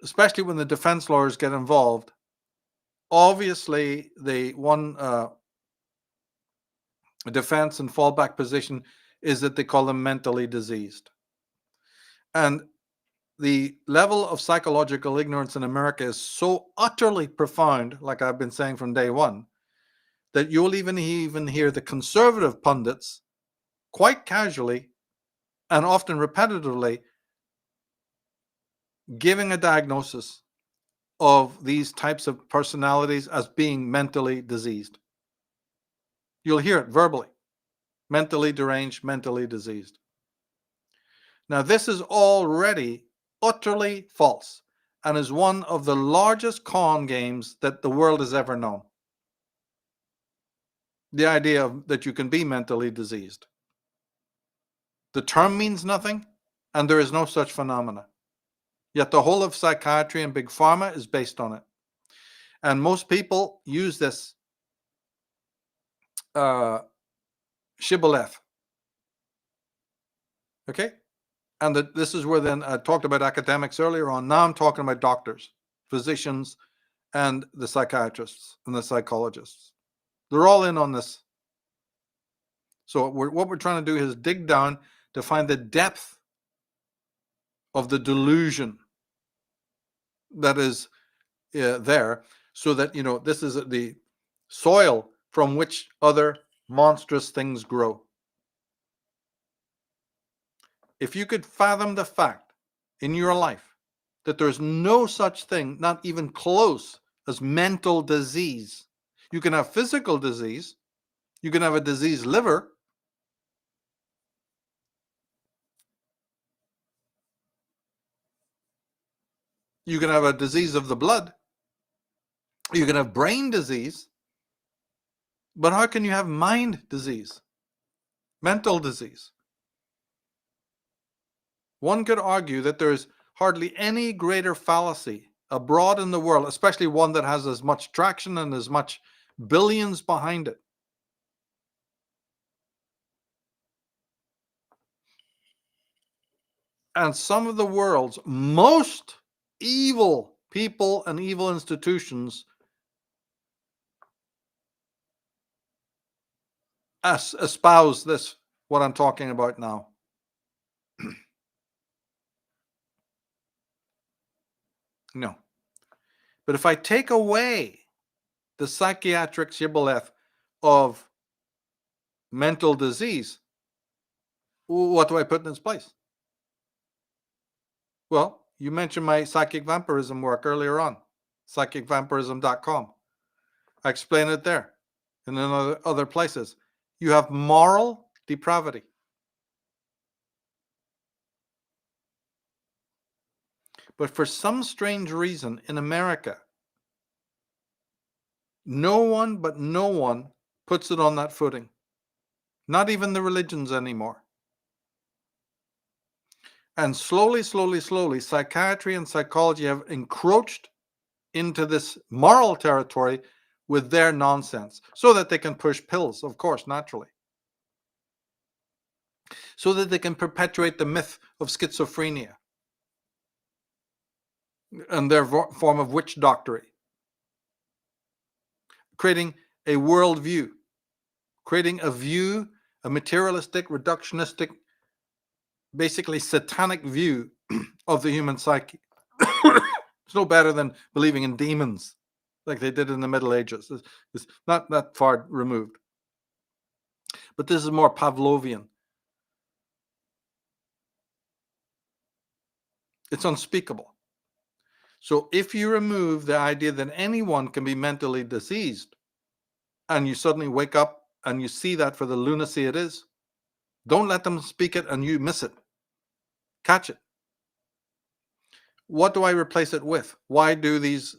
Speaker 3: especially when the defense lawyers get involved, obviously one defense and fallback position is that they call them mentally diseased. And the level of psychological ignorance in America is so utterly profound, like I've been saying from day one, that you'll even hear the conservative pundits quite casually and often repetitively giving a diagnosis of these types of personalities as being mentally diseased. You'll hear it verbally. Mentally deranged, mentally diseased. Now, this is already utterly false and is one of the largest con games that the world has ever known. The idea that you can be mentally diseased. The term means nothing, and there is no such phenomena. Yet the whole of psychiatry and big pharma is based on it. And most people use this shibboleth. Okay? And this is where then I talked about academics earlier on. Now I'm talking about doctors, physicians, and the psychiatrists and the psychologists. They're all in on this. So what we're trying to do is dig down to find the depth of the delusion that is there, so that, this is the soil from which other monstrous things grow. If you could fathom the fact in your life that there's no such thing, not even close, as mental disease. You can have physical disease. You can have a diseased liver. You can have a disease of the blood. You can have brain disease. But how can you have mind disease? Mental disease? One could argue that there is hardly any greater fallacy abroad in the world, especially one that has as much traction and as much billions behind it. And some of the world's most evil people and evil institutions espouse this, what I'm talking about now. No. But if I take away the psychiatric shibboleth of mental disease, what do I put in its place? Well, you mentioned my psychic vampirism work earlier on, psychicvampirism.com. I explain it there and in other places. You have moral depravity. But for some strange reason in America, no one puts it on that footing. Not even the religions anymore. And slowly, psychiatry and psychology have encroached into this moral territory with their nonsense so that they can push pills, of course, naturally. So that they can perpetuate the myth of schizophrenia and their form of witch doctory. Creating a worldview, creating a view, a materialistic, reductionistic, basically satanic view of the human psyche. It's no better than believing in demons like they did in the Middle Ages. It's not that far removed. But this is more Pavlovian. It's unspeakable. So if you remove the idea that anyone can be mentally diseased, and you suddenly wake up and you see that for the lunacy it is, don't let them speak it and you miss it. Catch it. What do I replace it with? Why do these,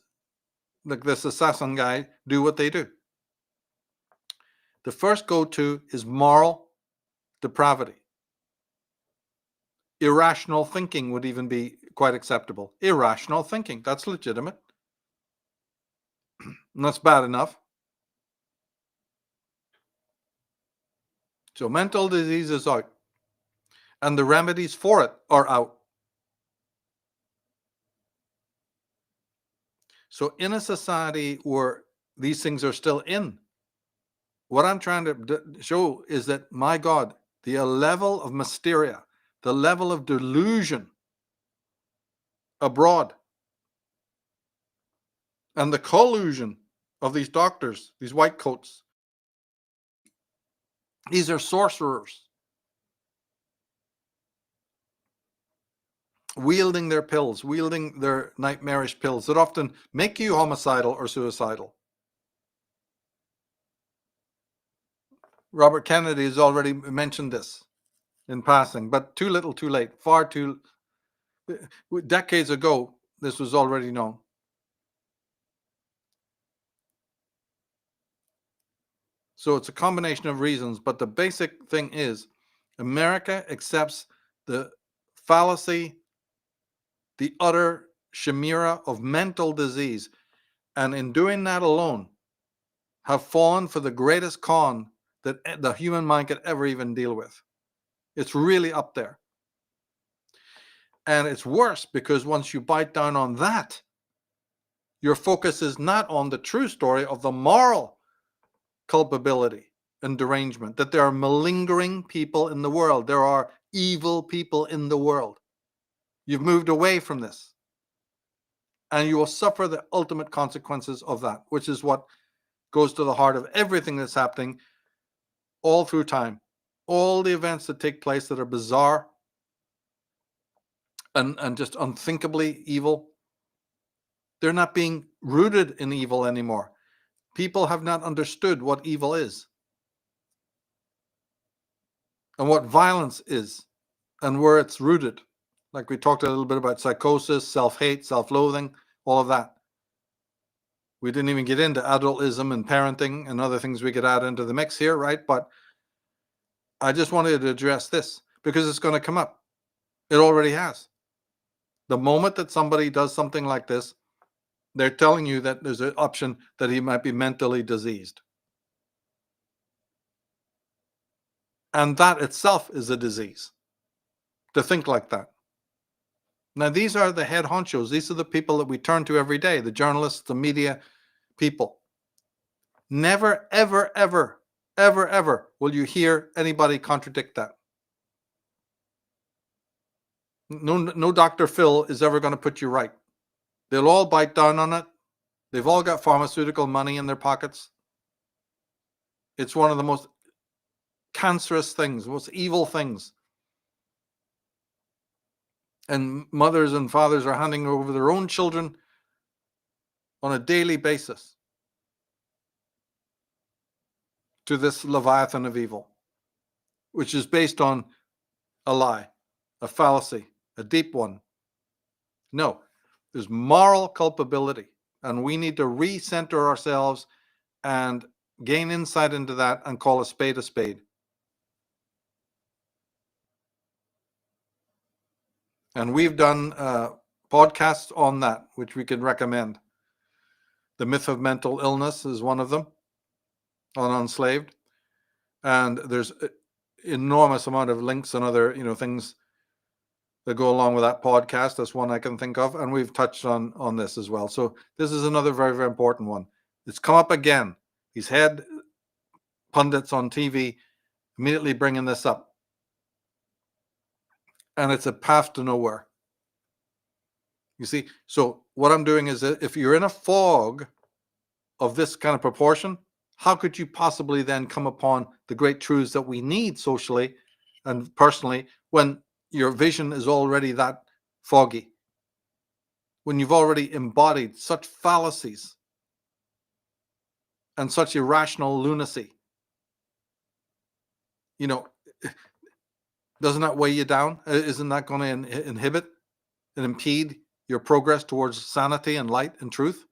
Speaker 3: like this assassin guy, do what they do? The first go-to is moral depravity. Irrational thinking would even be quite acceptable. Irrational thinking, that's legitimate. And that's bad enough. So mental disease is out. And the remedies for it are out. So in a society where these things are still in, what I'm trying to show is that, my God, the level of hysteria, the level of delusion abroad, and the collusion of these doctors, these white coats, these are sorcerers, wielding their pills, wielding their nightmarish pills that often make you homicidal or suicidal. Robert Kennedy has already mentioned this in passing, but too little, too late. Far too decades ago, this was already known. So it's a combination of reasons, but the basic thing is America accepts the fallacy, the utter chimera of mental disease, and in doing that alone, have fallen for the greatest con that the human mind could ever even deal with. It's really up there. And it's worse because once you bite down on that, your focus is not on the true story of the moral culpability and derangement, that there are malingering people in the world. There are evil people in the world. You've moved away from this. And you will suffer the ultimate consequences of that, which is what goes to the heart of everything that's happening all through time. All the events that take place that are bizarre and just unthinkably evil, they're not being rooted in evil anymore. People have not understood what evil is and what violence is and where it's rooted. Like we talked a little bit about psychosis, self-hate, self-loathing, all of that. We didn't even get into adultism and parenting and other things we could add into the mix here, right? But I just wanted to address this because it's going to come up. It already has. The moment that somebody does something like this, they're telling you that there's an option that he might be mentally diseased. And that itself is a disease, to think like that. Now, these are the head honchos. These are the people that we turn to every day, the journalists, the media people. Never, ever, ever, ever, ever will you hear anybody contradict that. No Dr. Phil is ever going to put you right. They'll all bite down on it. They've all got pharmaceutical money in their pockets. It's one of the most cancerous things, most evil things. And mothers and fathers are handing over their own children on a daily basis to this leviathan of evil, which is based on a lie, a fallacy, a deep one. No, there's moral culpability, and we need to recenter ourselves and gain insight into that and call a spade a spade. And we've done podcasts on that, which we can recommend. The myth of mental illness is one of them on Enslaved. And there's enormous amount of links and other, things that go along with that podcast. That's one I can think of. And we've touched on this as well. So this is another very, very important one. It's come up again. These head pundits on TV immediately bringing this up. And it's a path to nowhere. You see, so what I'm doing is that if you're in a fog of this kind of proportion, how could you possibly then come upon the great truths that we need socially and personally when your vision is already that foggy? When you've already embodied such fallacies and such irrational lunacy? Doesn't that weigh you down? Isn't that going to inhibit and impede your progress towards sanity and light and truth?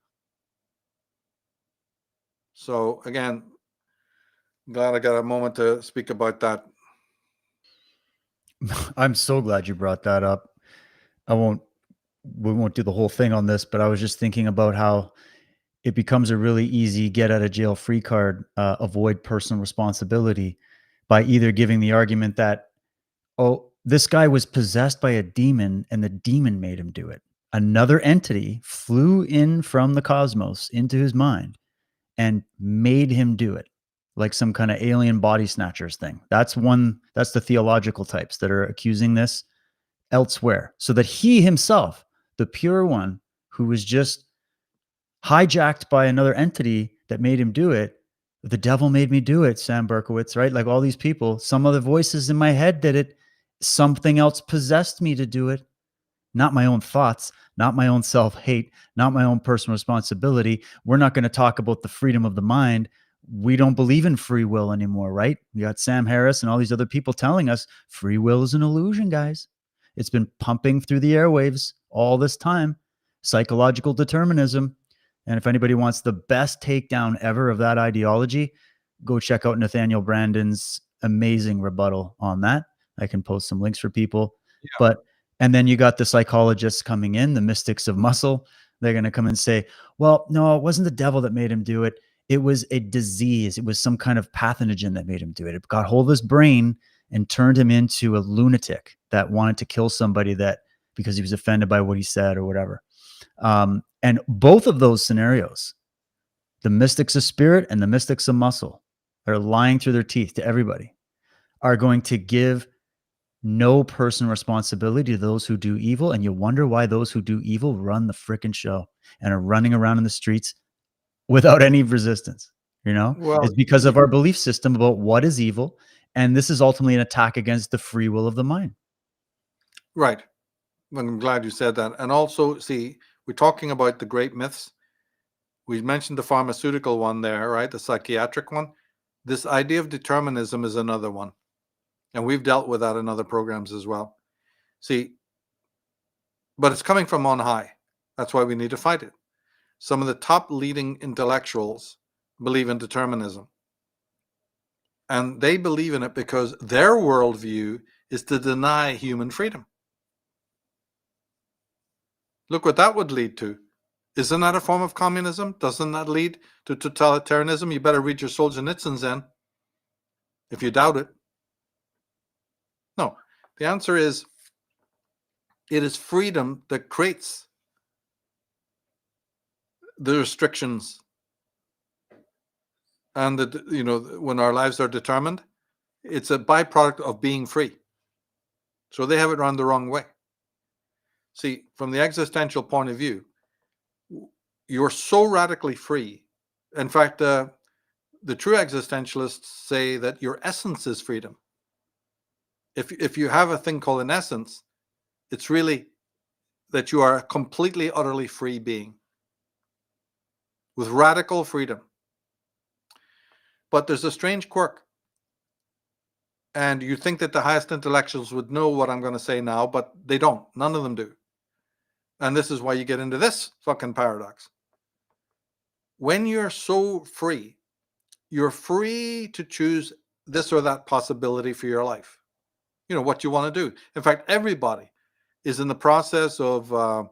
Speaker 3: So again, glad I got a moment to speak about that.
Speaker 2: I'm so glad you brought that up. We won't do the whole thing on this, but I was just thinking about how it becomes a really easy get out of jail free card, avoid personal responsibility, by either giving the argument that, oh, this guy was possessed by a demon and the demon made him do it. Another entity flew in from the cosmos into his mind and made him do it, like some kind of alien body snatchers thing. That's the theological types that are accusing this elsewhere, so that he himself, the pure one who was just hijacked by another entity that made him do it, the devil made me do it, Sam Berkowitz, right? Like all these people, some other voices in my head did it. Something else possessed me to do it. Not my own thoughts, not my own self-hate, not my own personal responsibility. We're not going to talk about the freedom of the mind. We don't believe in free will anymore, right? We got Sam Harris and all these other people telling us free will is an illusion, guys. It's been pumping through the airwaves all this time. Psychological determinism. And if anybody wants the best takedown ever of that ideology, go check out Nathaniel Brandon's amazing rebuttal on that. I can post some links for people. Yeah. And then you got the psychologists coming in, the mystics of muscle. They're going to come and say, well, no, it wasn't the devil that made him do it. It was a disease. It was some kind of pathogen that made him do it. It got hold of his brain and turned him into a lunatic that wanted to kill somebody because he was offended by what he said or whatever. And both of those scenarios, the mystics of spirit and the mystics of muscle, are lying through their teeth to everybody, are going to give no personal responsibility to those who do evil. And you wonder why those who do evil run the frickin' show and are running around in the streets without any resistance. It's because of our belief system about what is evil. And this is ultimately an attack against the free will of the mind.
Speaker 3: Right. I'm glad you said that. And also, see, we're talking about the great myths. We mentioned the pharmaceutical one there, right? The psychiatric one. This idea of determinism is another one. And we've dealt with that in other programs as well. See, but it's coming from on high. That's why we need to fight it. Some of the top leading intellectuals believe in determinism. And they believe in it because their worldview is to deny human freedom. Look what that would lead to. Isn't that a form of communism? Doesn't that lead to totalitarianism? You better read your Solzhenitsyn then, if you doubt it. No, the answer is, it is freedom that creates the restrictions. And when our lives are determined, it's a byproduct of being free. So they have it run the wrong way. See, from the existential point of view, you're so radically free. In fact, the true existentialists say that your essence is freedom. If you have a thing called an essence, it's really that you are a completely, utterly free being with radical freedom. But there's a strange quirk. And you think that the highest intellectuals would know what I'm going to say now, but they don't. None of them do. And this is why you get into this fucking paradox. When you're so free, you're free to choose this or that possibility for your life. What you want to do. In fact, everybody is in the process of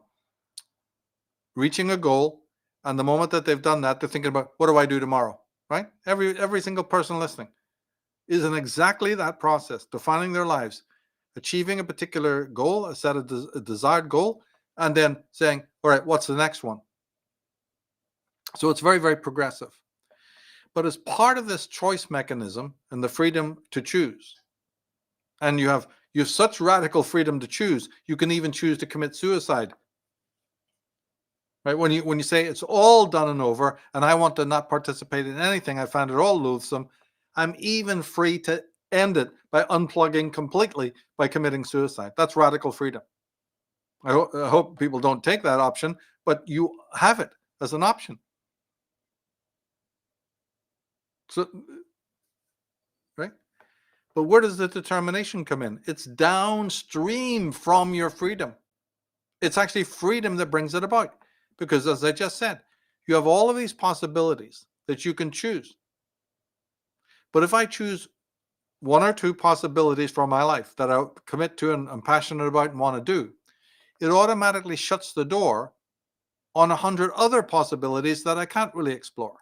Speaker 3: reaching a goal And the moment that they've done that, they're thinking about, what do I do tomorrow? Right? Every single person listening is in exactly that process, defining their lives, achieving a particular goal, a desired goal, and then saying, all right, what's the next one? So it's very, very progressive. But as part of this choice mechanism and the freedom to choose, and you have such radical freedom to choose, you can even choose to commit suicide. Right? When you say it's all done and over, and I want to not participate in anything, I find it all loathsome, I'm even free to end it by unplugging completely by committing suicide. That's radical freedom. I hope people don't take that option, but you have it as an option. So, right? But where does the determination come in? It's downstream from your freedom. It's actually freedom that brings it about. Because as I just said, you have all of these possibilities that you can choose. But if I choose one or two possibilities for my life that I commit to and I'm passionate about and want to do, it automatically shuts the door on 100 other possibilities that I can't really explore.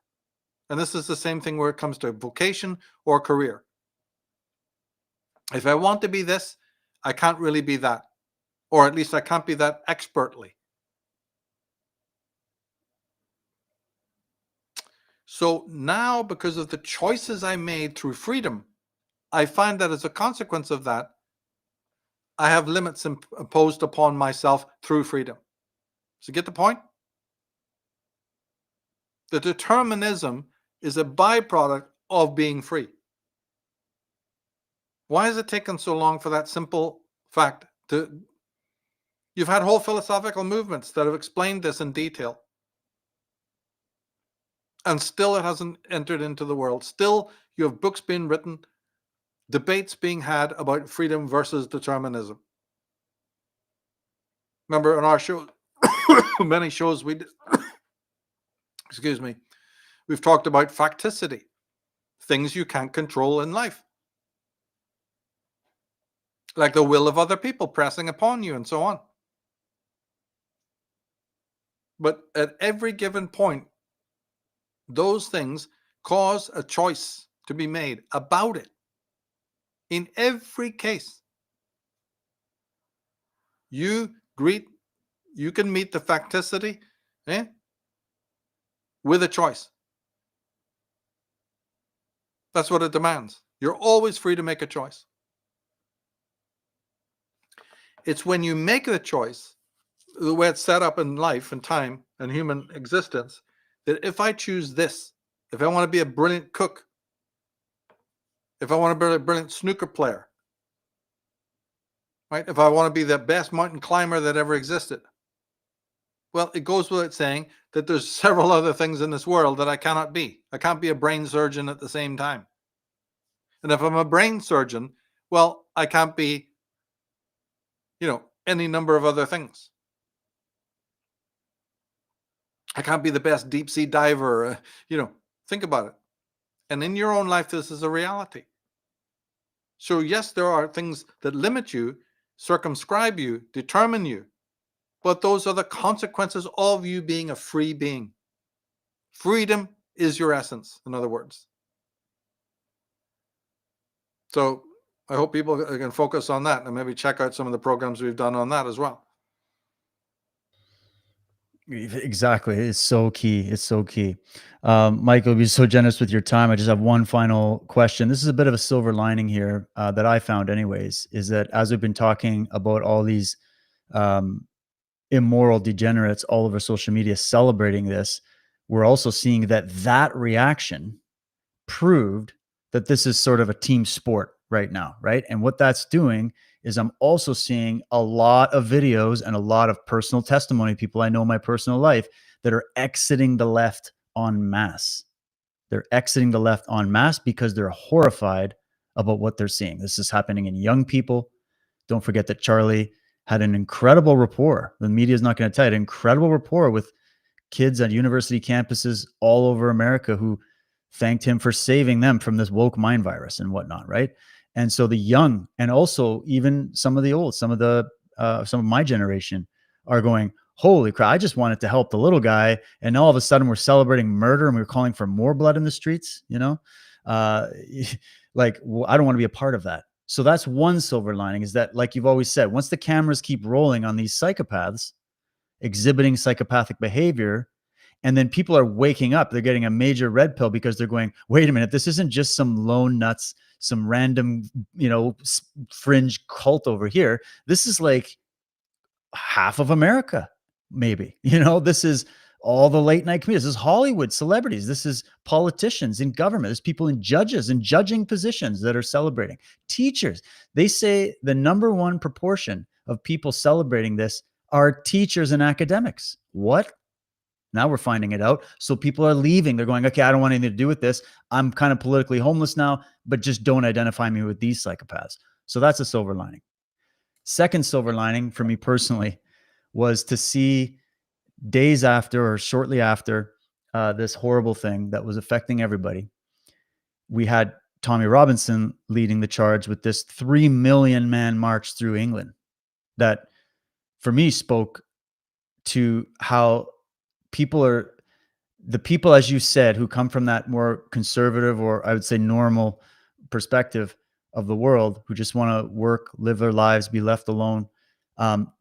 Speaker 3: And this is the same thing where it comes to vocation or career. If I want to be this, I can't really be that. Or at least I can't be that expertly. So now, because of the choices I made through freedom, I find that as a consequence of that, I have limits imposed upon myself through freedom. So get the point? The determinism is a byproduct of being free. Why has it taken so long for that simple fact to... You've had whole philosophical movements that have explained this in detail. And still it hasn't entered into the world. Still, you have books being written, debates being had about freedom versus determinism. Remember on our show, many shows we did, excuse me, we've talked about facticity, things you can't control in life. Like the will of other people pressing upon you and so on. But at every given point, those things cause a choice to be made about it. In every case, you can meet the facticity with a choice. That's what it demands. You're always free to make a choice. It's when you make the choice, the way it's set up in life and time and human existence, that if I choose this, if I want to be a brilliant cook, if I want to be a brilliant snooker player, right? If I want to be the best mountain climber that ever existed, well, it goes without saying that there's several other things in this world that I cannot be. I can't be a brain surgeon at the same time. And if I'm a brain surgeon, well, I can't be, any number of other things. I can't be the best deep sea diver, think about it. And in your own life, this is a reality. So yes, there are things that limit you, circumscribe you, determine you, but those are the consequences of you being a free being. Freedom is your essence, in other words. So I hope people can focus on that and maybe check out some of the programs we've done on that as well.
Speaker 2: Exactly. It's so key. It's so key. Michael, you're so generous with your time. I just have one final question. This is a bit of a silver lining here that I found anyways, is that as we've been talking about all these immoral degenerates all over social media celebrating this, we're also seeing that reaction proved that this is sort of a team sport right now, right? And what that's doing is I'm also seeing a lot of videos and a lot of personal testimony, people I know in my personal life, that are exiting the left en masse. They're exiting the left en masse because they're horrified about what they're seeing. This is happening in young people. Don't forget that Charlie had an incredible rapport. The media is not going to tell you, an incredible rapport with kids at university campuses all over America who thanked him for saving them from this woke mind virus and whatnot, right? And so the young, and also even some of the old, some of my generation are going, holy crap, I just wanted to help the little guy. And all of a sudden we're celebrating murder and we're calling for more blood in the streets, you know? Uh, I don't want to be a part of that. So that's one silver lining, is that, like you've always said, once the cameras keep rolling on these psychopaths exhibiting psychopathic behavior, and then people are waking up, they're getting a major red pill because they're going, wait a minute, this isn't just some lone nuts, some random, fringe cult over here. This is like half of America, maybe. This is all the late night comedians. This is Hollywood celebrities. This is politicians in government. There's people in judges and judging positions that are celebrating. Teachers. They say the number one proportion of people celebrating this are teachers and academics. What? Now we're finding it out. So people are leaving. They're going, okay, I don't want anything to do with this. I'm kind of politically homeless now, but just don't identify me with these psychopaths. So that's a silver lining. Second silver lining for me personally was to see days after, or shortly after, this horrible thing that was affecting everybody, we had Tommy Robinson leading the charge with this 3 million man march through England that, for me, spoke to how the people, as you said, who come from that more conservative, or I would say normal perspective of the world, who just want to work, live their lives, be left alone.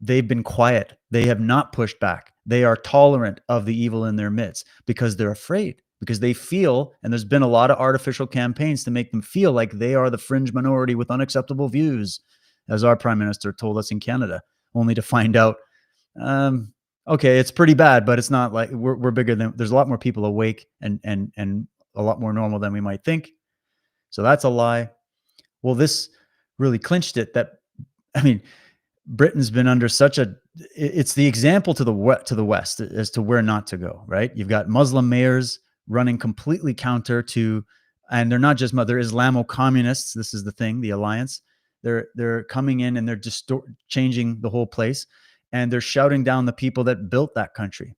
Speaker 2: They've been quiet. They have not pushed back. They are tolerant of the evil in their midst because they're afraid, because they feel, and there's been a lot of artificial campaigns to make them feel like they are the fringe minority with unacceptable views, as our prime minister told us in Canada, only to find out, okay, it's pretty bad, but it's not like we're bigger than, there's a lot more people awake and a lot more normal than we might think. So that's a lie. Well, this really clinched it, that, I mean, Britain's been under it's the example to the West as to where not to go, right? You've got Muslim mayors running completely counter to, and they're not just, they're Islamo-communists. This is the thing, the alliance. They're coming in and they're changing the whole place. And they're shouting down the people that built that country.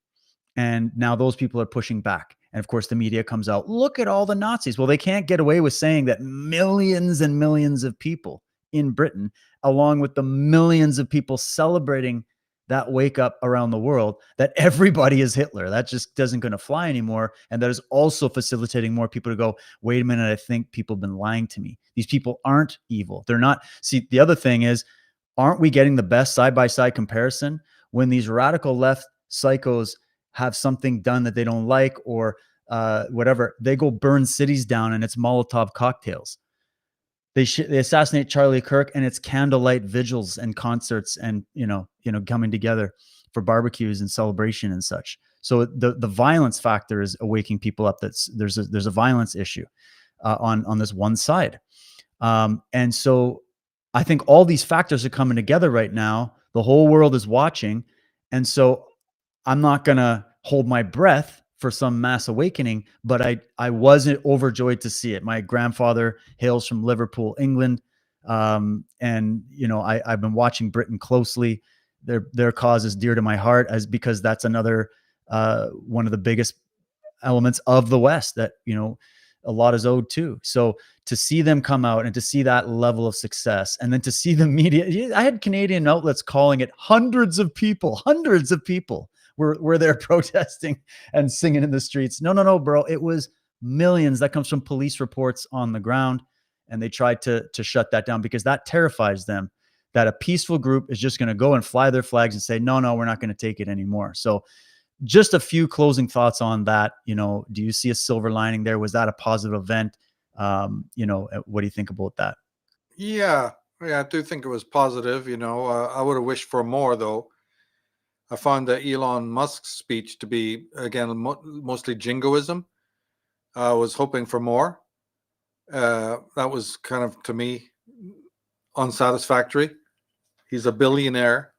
Speaker 2: And now those people are pushing back. And of course, the media comes out, look at all the Nazis. Well, they can't get away with saying that millions and millions of people in Britain, along with the millions of people celebrating that wake up around the world, that everybody is Hitler. That just doesn't going to fly anymore. And that is also facilitating more people to go, wait a minute, I think people have been lying to me. These people aren't evil. They're not. See, the other thing is, aren't we getting the best side-by-side comparison when these radical left psychos have something done that they don't like, or whatever, they go burn cities down and it's Molotov cocktails. They assassinate Charlie Kirk and it's candlelight vigils and concerts and, coming together for barbecues and celebration and such. So the violence factor is awaking people up. There's a violence issue on this one side. And so I think all these factors are coming together right now. The whole world is watching. And so I'm not going to hold my breath for some mass awakening, but I wasn't overjoyed to see it. My grandfather hails from Liverpool, England. And, I've been watching Britain closely. Their cause is dear to my heart, because that's another one of the biggest elements of the West that, a lot is owed to. So to see them come out and to see that level of success, and then to see the media, I had Canadian outlets calling it hundreds of people were there protesting and singing in the streets. No, bro. It was millions. That comes from police reports on the ground. And they tried to shut that down because that terrifies them, that a peaceful group is just going to go and fly their flags and say, no, we're not going to take it anymore. So just a few closing thoughts on that. Do you see a silver lining there? Was that a positive event? What do you think about that?
Speaker 3: Yeah, I do think it was positive. I would have wished for more, though. I found that Elon Musk's speech to be, again, mostly jingoism. I was hoping for more. That was kind of, to me, unsatisfactory. He's a billionaire.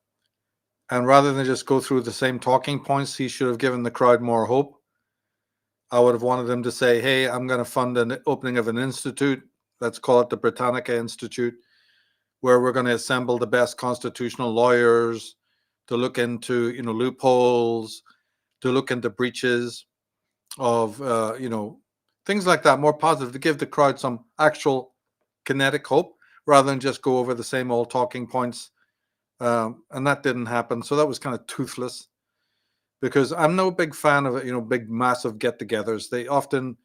Speaker 3: And rather than just go through the same talking points, he should have given the crowd more hope. I would have wanted him to say, hey, I'm going to fund an opening of an institute. Let's call it the Britannica Institute, where we're going to assemble the best constitutional lawyers to look into, loopholes, to look into breaches of, things like that, more positive, to give the crowd some actual kinetic hope rather than just go over the same old talking points. And that didn't happen. So that was kind of toothless. because I'm no big fan of, big massive get-togethers. They often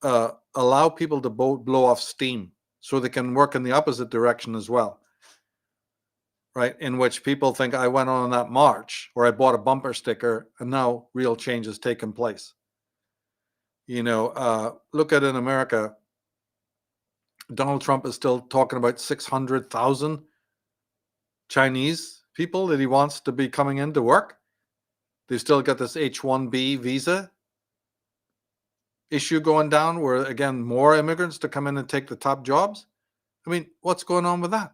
Speaker 3: allow people to blow off steam so they can work in the opposite direction as well, right? In which people think, I went on that march, or I bought a bumper sticker, and now real change has taken place. Look at in America, Donald Trump is still talking about 600,000 Chinese people that he wants to be coming in to work. They've still got this H-1B visa issue going down, where, again, more immigrants to come in and take the top jobs. I mean, what's going on with that?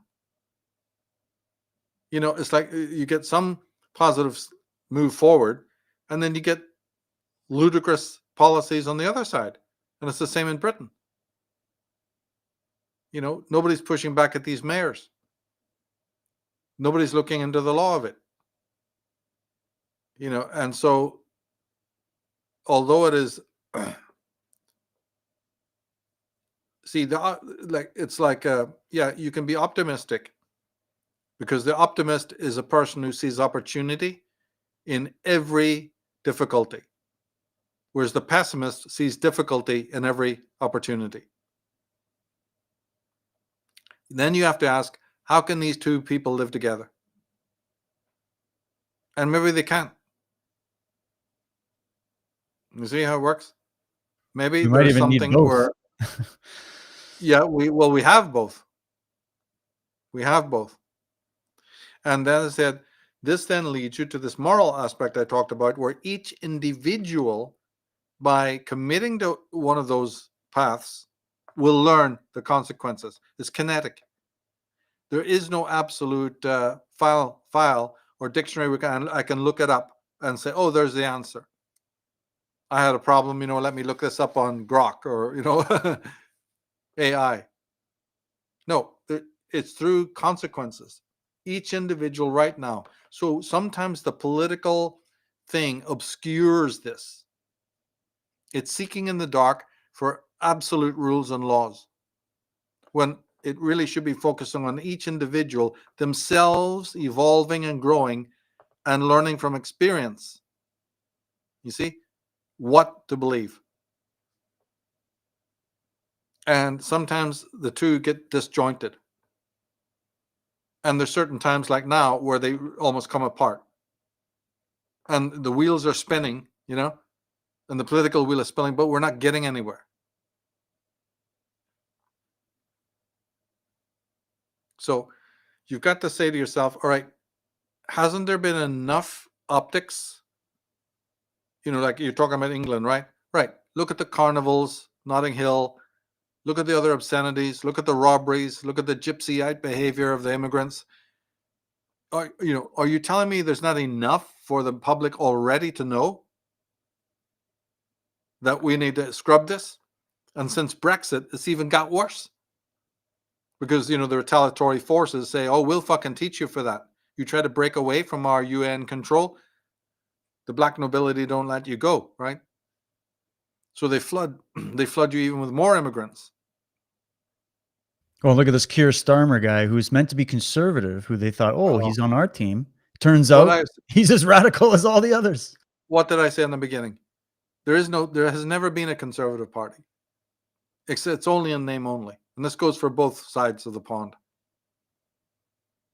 Speaker 3: It's like you get some positives move forward, and then you get ludicrous policies on the other side. And it's the same in Britain. Nobody's pushing back at these mayors. Nobody's looking into the law of it. And so, although it is, see, you can be optimistic, because the optimist is a person who sees opportunity in every difficulty, whereas the pessimist sees difficulty in every opportunity. Then you have to ask, how can these two people live together? And maybe they can't. You see how it works? Maybe
Speaker 2: We might
Speaker 3: there's
Speaker 2: even need
Speaker 3: something
Speaker 2: both.
Speaker 3: where, we have both. We have both. And then I said, this then leads you to this moral aspect I talked about, where each individual, by committing to one of those paths, will learn the consequences. It's kinetic. There is no absolute file or dictionary I can look it up and say, oh, there's the answer. I had a problem, let me look this up on Grok or, AI. No, it's through consequences. Each individual right now. So sometimes the political thing obscures this. It's seeking in the dark for absolute rules and laws, when it really should be focusing on each individual themselves evolving and growing and learning from experience. You see, what to believe. And sometimes the two get disjointed. And there's certain times, like now, where they almost come apart. And the wheels are spinning, and the political wheel is spinning, but we're not getting anywhere. So you've got to say to yourself, all right, hasn't there been enough optics? Like you're talking about England, right? Right. Look at the carnivals, Notting Hill. Look at the other obscenities. Look at the robberies. Look at the gypsyite behavior of the immigrants. Are you telling me there's not enough for the public already to know that we need to scrub this? And since Brexit, it's even got worse. Because, the retaliatory forces say, oh, we'll fucking teach you for that. You try to break away from our UN control, the black nobility don't let you go, right? So they flood you even with more immigrants.
Speaker 2: Oh, look at this Keir Starmer guy who's meant to be conservative, who they thought, he's on our team. Turns out he's as radical as all the others.
Speaker 3: What did I say in the beginning? There has never been a conservative party. It's only in name only. And this goes for both sides of the pond.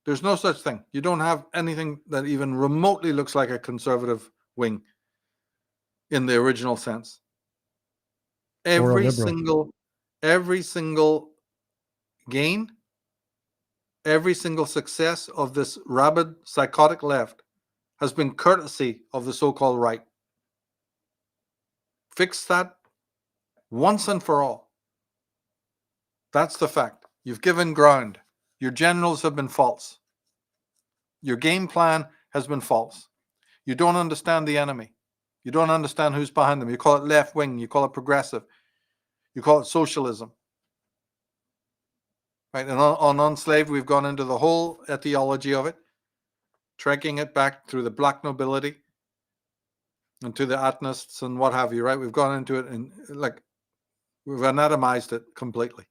Speaker 3: There's no such thing. You don't have anything that even remotely looks like a conservative wing in the original sense. Every single gain, every single success of this rabid, psychotic left has been courtesy of the so-called right. Fix that once and for all. That's the fact. You've given ground. Your generals have been false. Your game plan has been false. You don't understand the enemy. You don't understand who's behind them. You call it left wing. You call it progressive. You call it socialism. Right? And on Enslaved, we've gone into the whole etiology of it, tracking it back through the black nobility and to the Atnists and what have you, right? We've gone into it and we've anatomized it completely.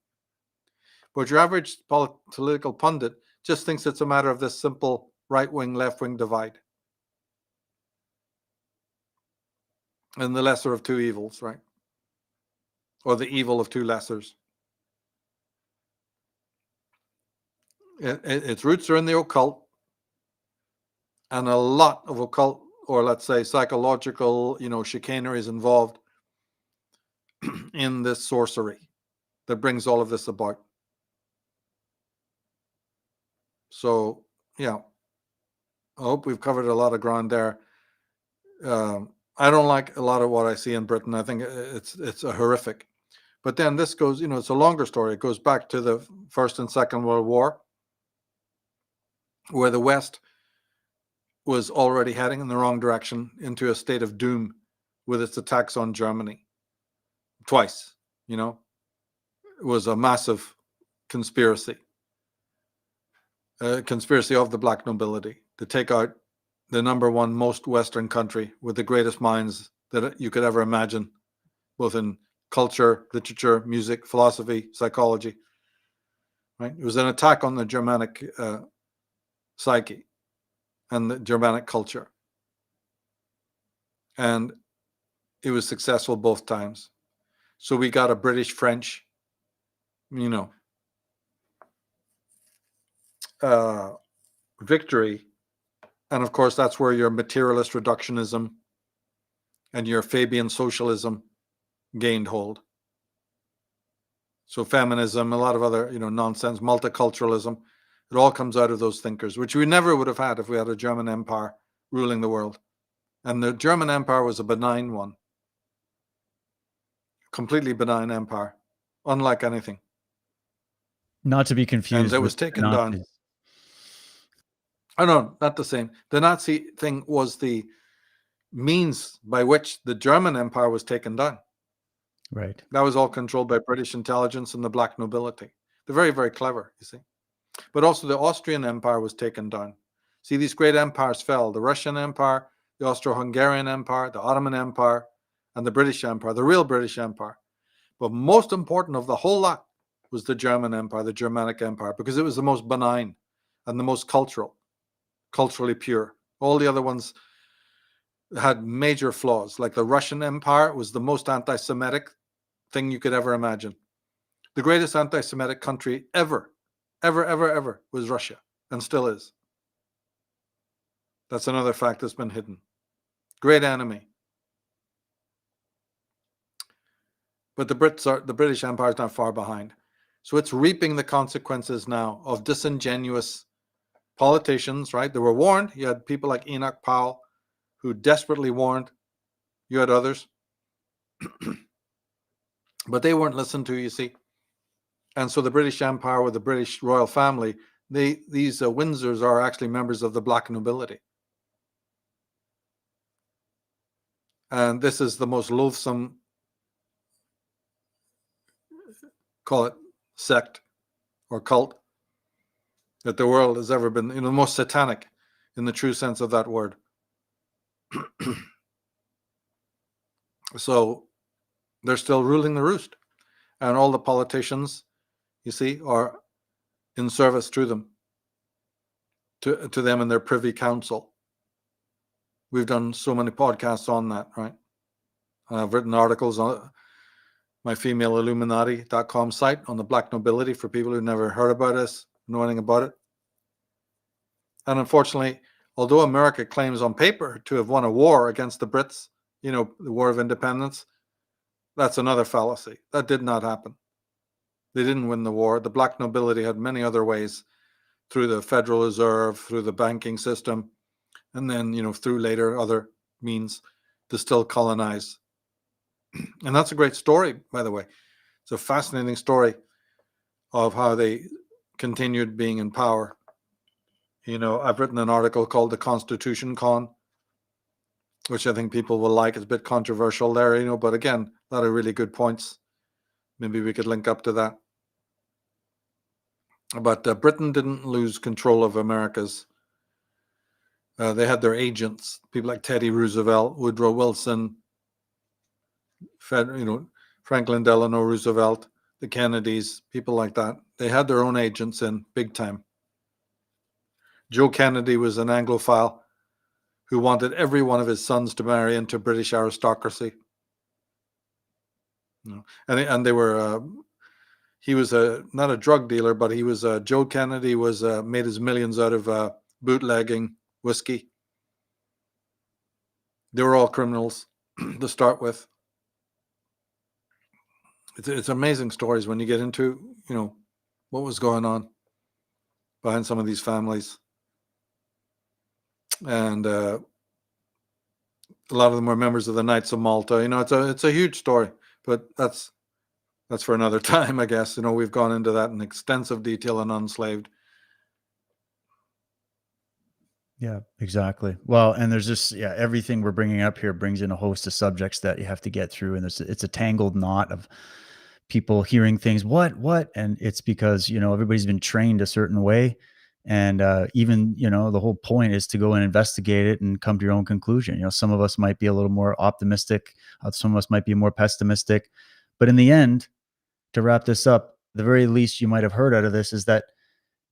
Speaker 3: But your average political pundit just thinks it's a matter of this simple right-wing, left-wing divide. and the lesser of two evils, right? Or the evil of two lessers. Its roots are in the occult, and a lot of occult, or let's say psychological, chicanery is involved in this sorcery that brings all of this about. So, yeah, I hope we've covered a lot of ground there. I don't like a lot of what I see in Britain. I think it's a horrific. But then this goes, it's a longer story. It goes back to the First and Second World War, where the West was already heading in the wrong direction into a state of doom with its attacks on Germany. Twice, it was a massive conspiracy. Conspiracy of the black nobility to take out the number one most Western country with the greatest minds that you could ever imagine, both in culture, literature, music, philosophy, psychology. Right? It was an attack on the Germanic psyche and the Germanic culture. And it was successful both times. So we got a British-French, victory. And of course, that's where your materialist reductionism and your Fabian socialism gained hold. So feminism, a lot of other, nonsense, multiculturalism, it all comes out of those thinkers, which we never would have had if we had a German empire ruling the world. And the German empire was a benign one. Completely benign empire, unlike anything.
Speaker 2: Not to be confused.
Speaker 3: And it was
Speaker 2: with
Speaker 3: taken
Speaker 2: Nazis.
Speaker 3: down. Oh, no, not the same. The Nazi thing was the means by which the German empire was taken down.
Speaker 2: Right.
Speaker 3: That was all controlled by British intelligence and the black nobility. They're very, very clever, you see. But also the Austrian Empire was taken down. See, these great empires fell. The Russian Empire, the Austro-Hungarian Empire, the Ottoman Empire, and the British Empire, the real British Empire. But most important of the whole lot was the German Empire, the Germanic Empire, because it was the most benign and the most culturally pure. All the other ones had major flaws. Like the Russian Empire was the most anti-Semitic thing you could ever imagine. The greatest anti-Semitic country ever was Russia, and still is. That's another fact that's been hidden. Great enemy. But the British Empire is not far behind. So it's reaping the consequences now of disingenuous politicians, right? They were warned. You had people like Enoch Powell who desperately warned. You had others. But they weren't listened to, you see. And so the British Empire with the British royal family, these Windsors are actually members of the black nobility. And this is the most loathsome, call it sect or cult, that the world has ever been, the most satanic in the true sense of that word. So they're still ruling the roost. And all the politicians, you see, are in service to them, to them and their privy council. We've done so many podcasts on that, right? I've written articles on my femaleilluminati.com site on the black nobility for people who've never heard about us, know anything about it. And unfortunately, although America claims on paper to have won a war against the Brits, the War of Independence, that's another fallacy. That did not happen. They didn't win the war. The black nobility had many other ways, through the Federal Reserve, through the banking system, and then, through later other means to still colonize. And that's a great story, by the way. It's a fascinating story of how they continued being in power. I've written an article called The Constitution Con, which I think people will like. It's a bit controversial there, but again, a lot of really good points. Maybe we could link up to that. But Britain didn't lose control of America's. They had their agents, people like Teddy Roosevelt, Woodrow Wilson, Franklin Delano Roosevelt, the Kennedys, people like that. They had their own agents in big time. Joe Kennedy was an Anglophile who wanted every one of his sons to marry into British aristocracy. And they were, he was not a drug dealer, but he was, Joe Kennedy was made his millions out of bootlegging whiskey. They were all criminals to start with. It's amazing stories when you get into, what was going on behind some of these families. And a lot of them were members of the Knights of Malta. It's a huge story, but that's for another time, I guess. We've gone into that in extensive detail on Unslaved.
Speaker 2: Yeah, exactly. Well, and there's just, everything we're bringing up here brings in a host of subjects that you have to get through. And it's a tangled knot of people hearing things, what? And it's because, everybody's been trained a certain way. And even, the whole point is to go and investigate it and come to your own conclusion. Some of us might be a little more optimistic. Some of us might be more pessimistic. But in the end, to wrap this up, the very least you might have heard out of this is that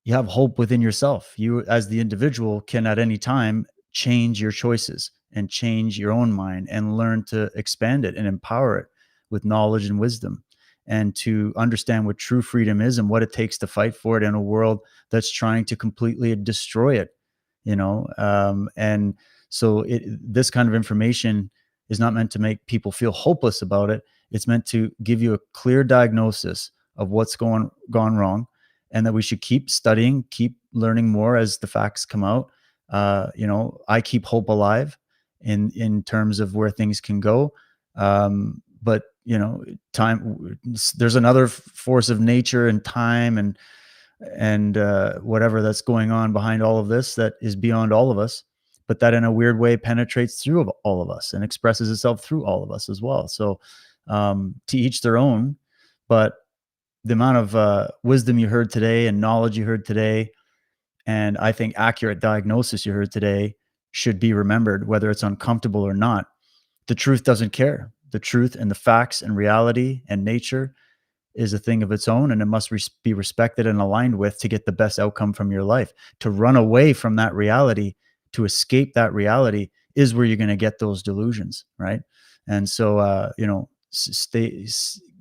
Speaker 2: you have hope within yourself. You, as the individual, can at any time change your choices and change your own mind and learn to expand it and empower it with knowledge and wisdom, and to understand what true freedom is and what it takes to fight for it in a world that's trying to completely destroy it. And so this kind of information is not meant to make people feel hopeless about it. It's meant to give you a clear diagnosis of what's gone wrong, and that we should keep studying, keep learning more as the facts come out. I keep hope alive in terms of where things can go. But time, there's another force of nature and time and whatever that's going on behind all of this that is beyond all of us, but that in a weird way penetrates through all of us and expresses itself through all of us as well. So to each their own, but the amount of wisdom you heard today and knowledge you heard today, and I think accurate diagnosis you heard today, should be remembered, whether it's uncomfortable or not. The truth doesn't care. The truth and the facts and reality and nature is a thing of its own, and it must be respected and aligned with to get the best outcome from your life. To run away from that reality, to escape that reality, is where you're going to get those delusions, right? And so,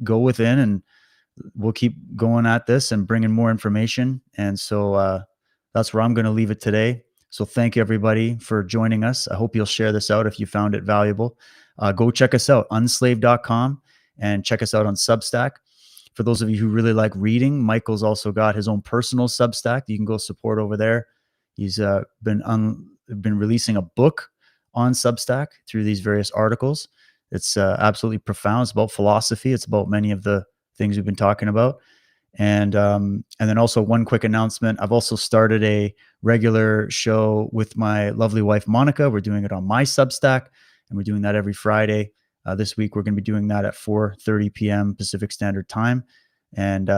Speaker 2: go within, and we'll keep going at this and bringing more information. And so that's where I'm going to leave it today. So thank you, everybody, for joining us. I hope you'll share this out if you found it valuable. Go check us out, unslaved.com, and check us out on Substack. For those of you who really like reading, Michael's also got his own personal Substack. You can go support over there. He's been releasing a book on Substack through these various articles. It's absolutely profound. It's about philosophy. It's about many of the things we've been talking about. And then also one quick announcement. I've also started a regular show with my lovely wife, Monica. We're doing it on my Substack, and we're doing that every Friday. This week, we're going to be doing that at 4:30 p.m. Pacific Standard Time. And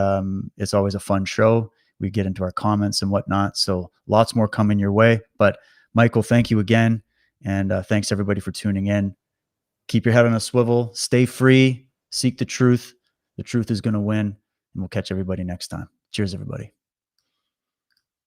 Speaker 2: it's always a fun show. We get into our comments and whatnot. So lots more coming your way. But Michael, thank you again. And thanks everybody for tuning in. Keep your head on a swivel, stay free, seek the truth. The truth is going to win. And we'll catch everybody next time. Cheers, everybody.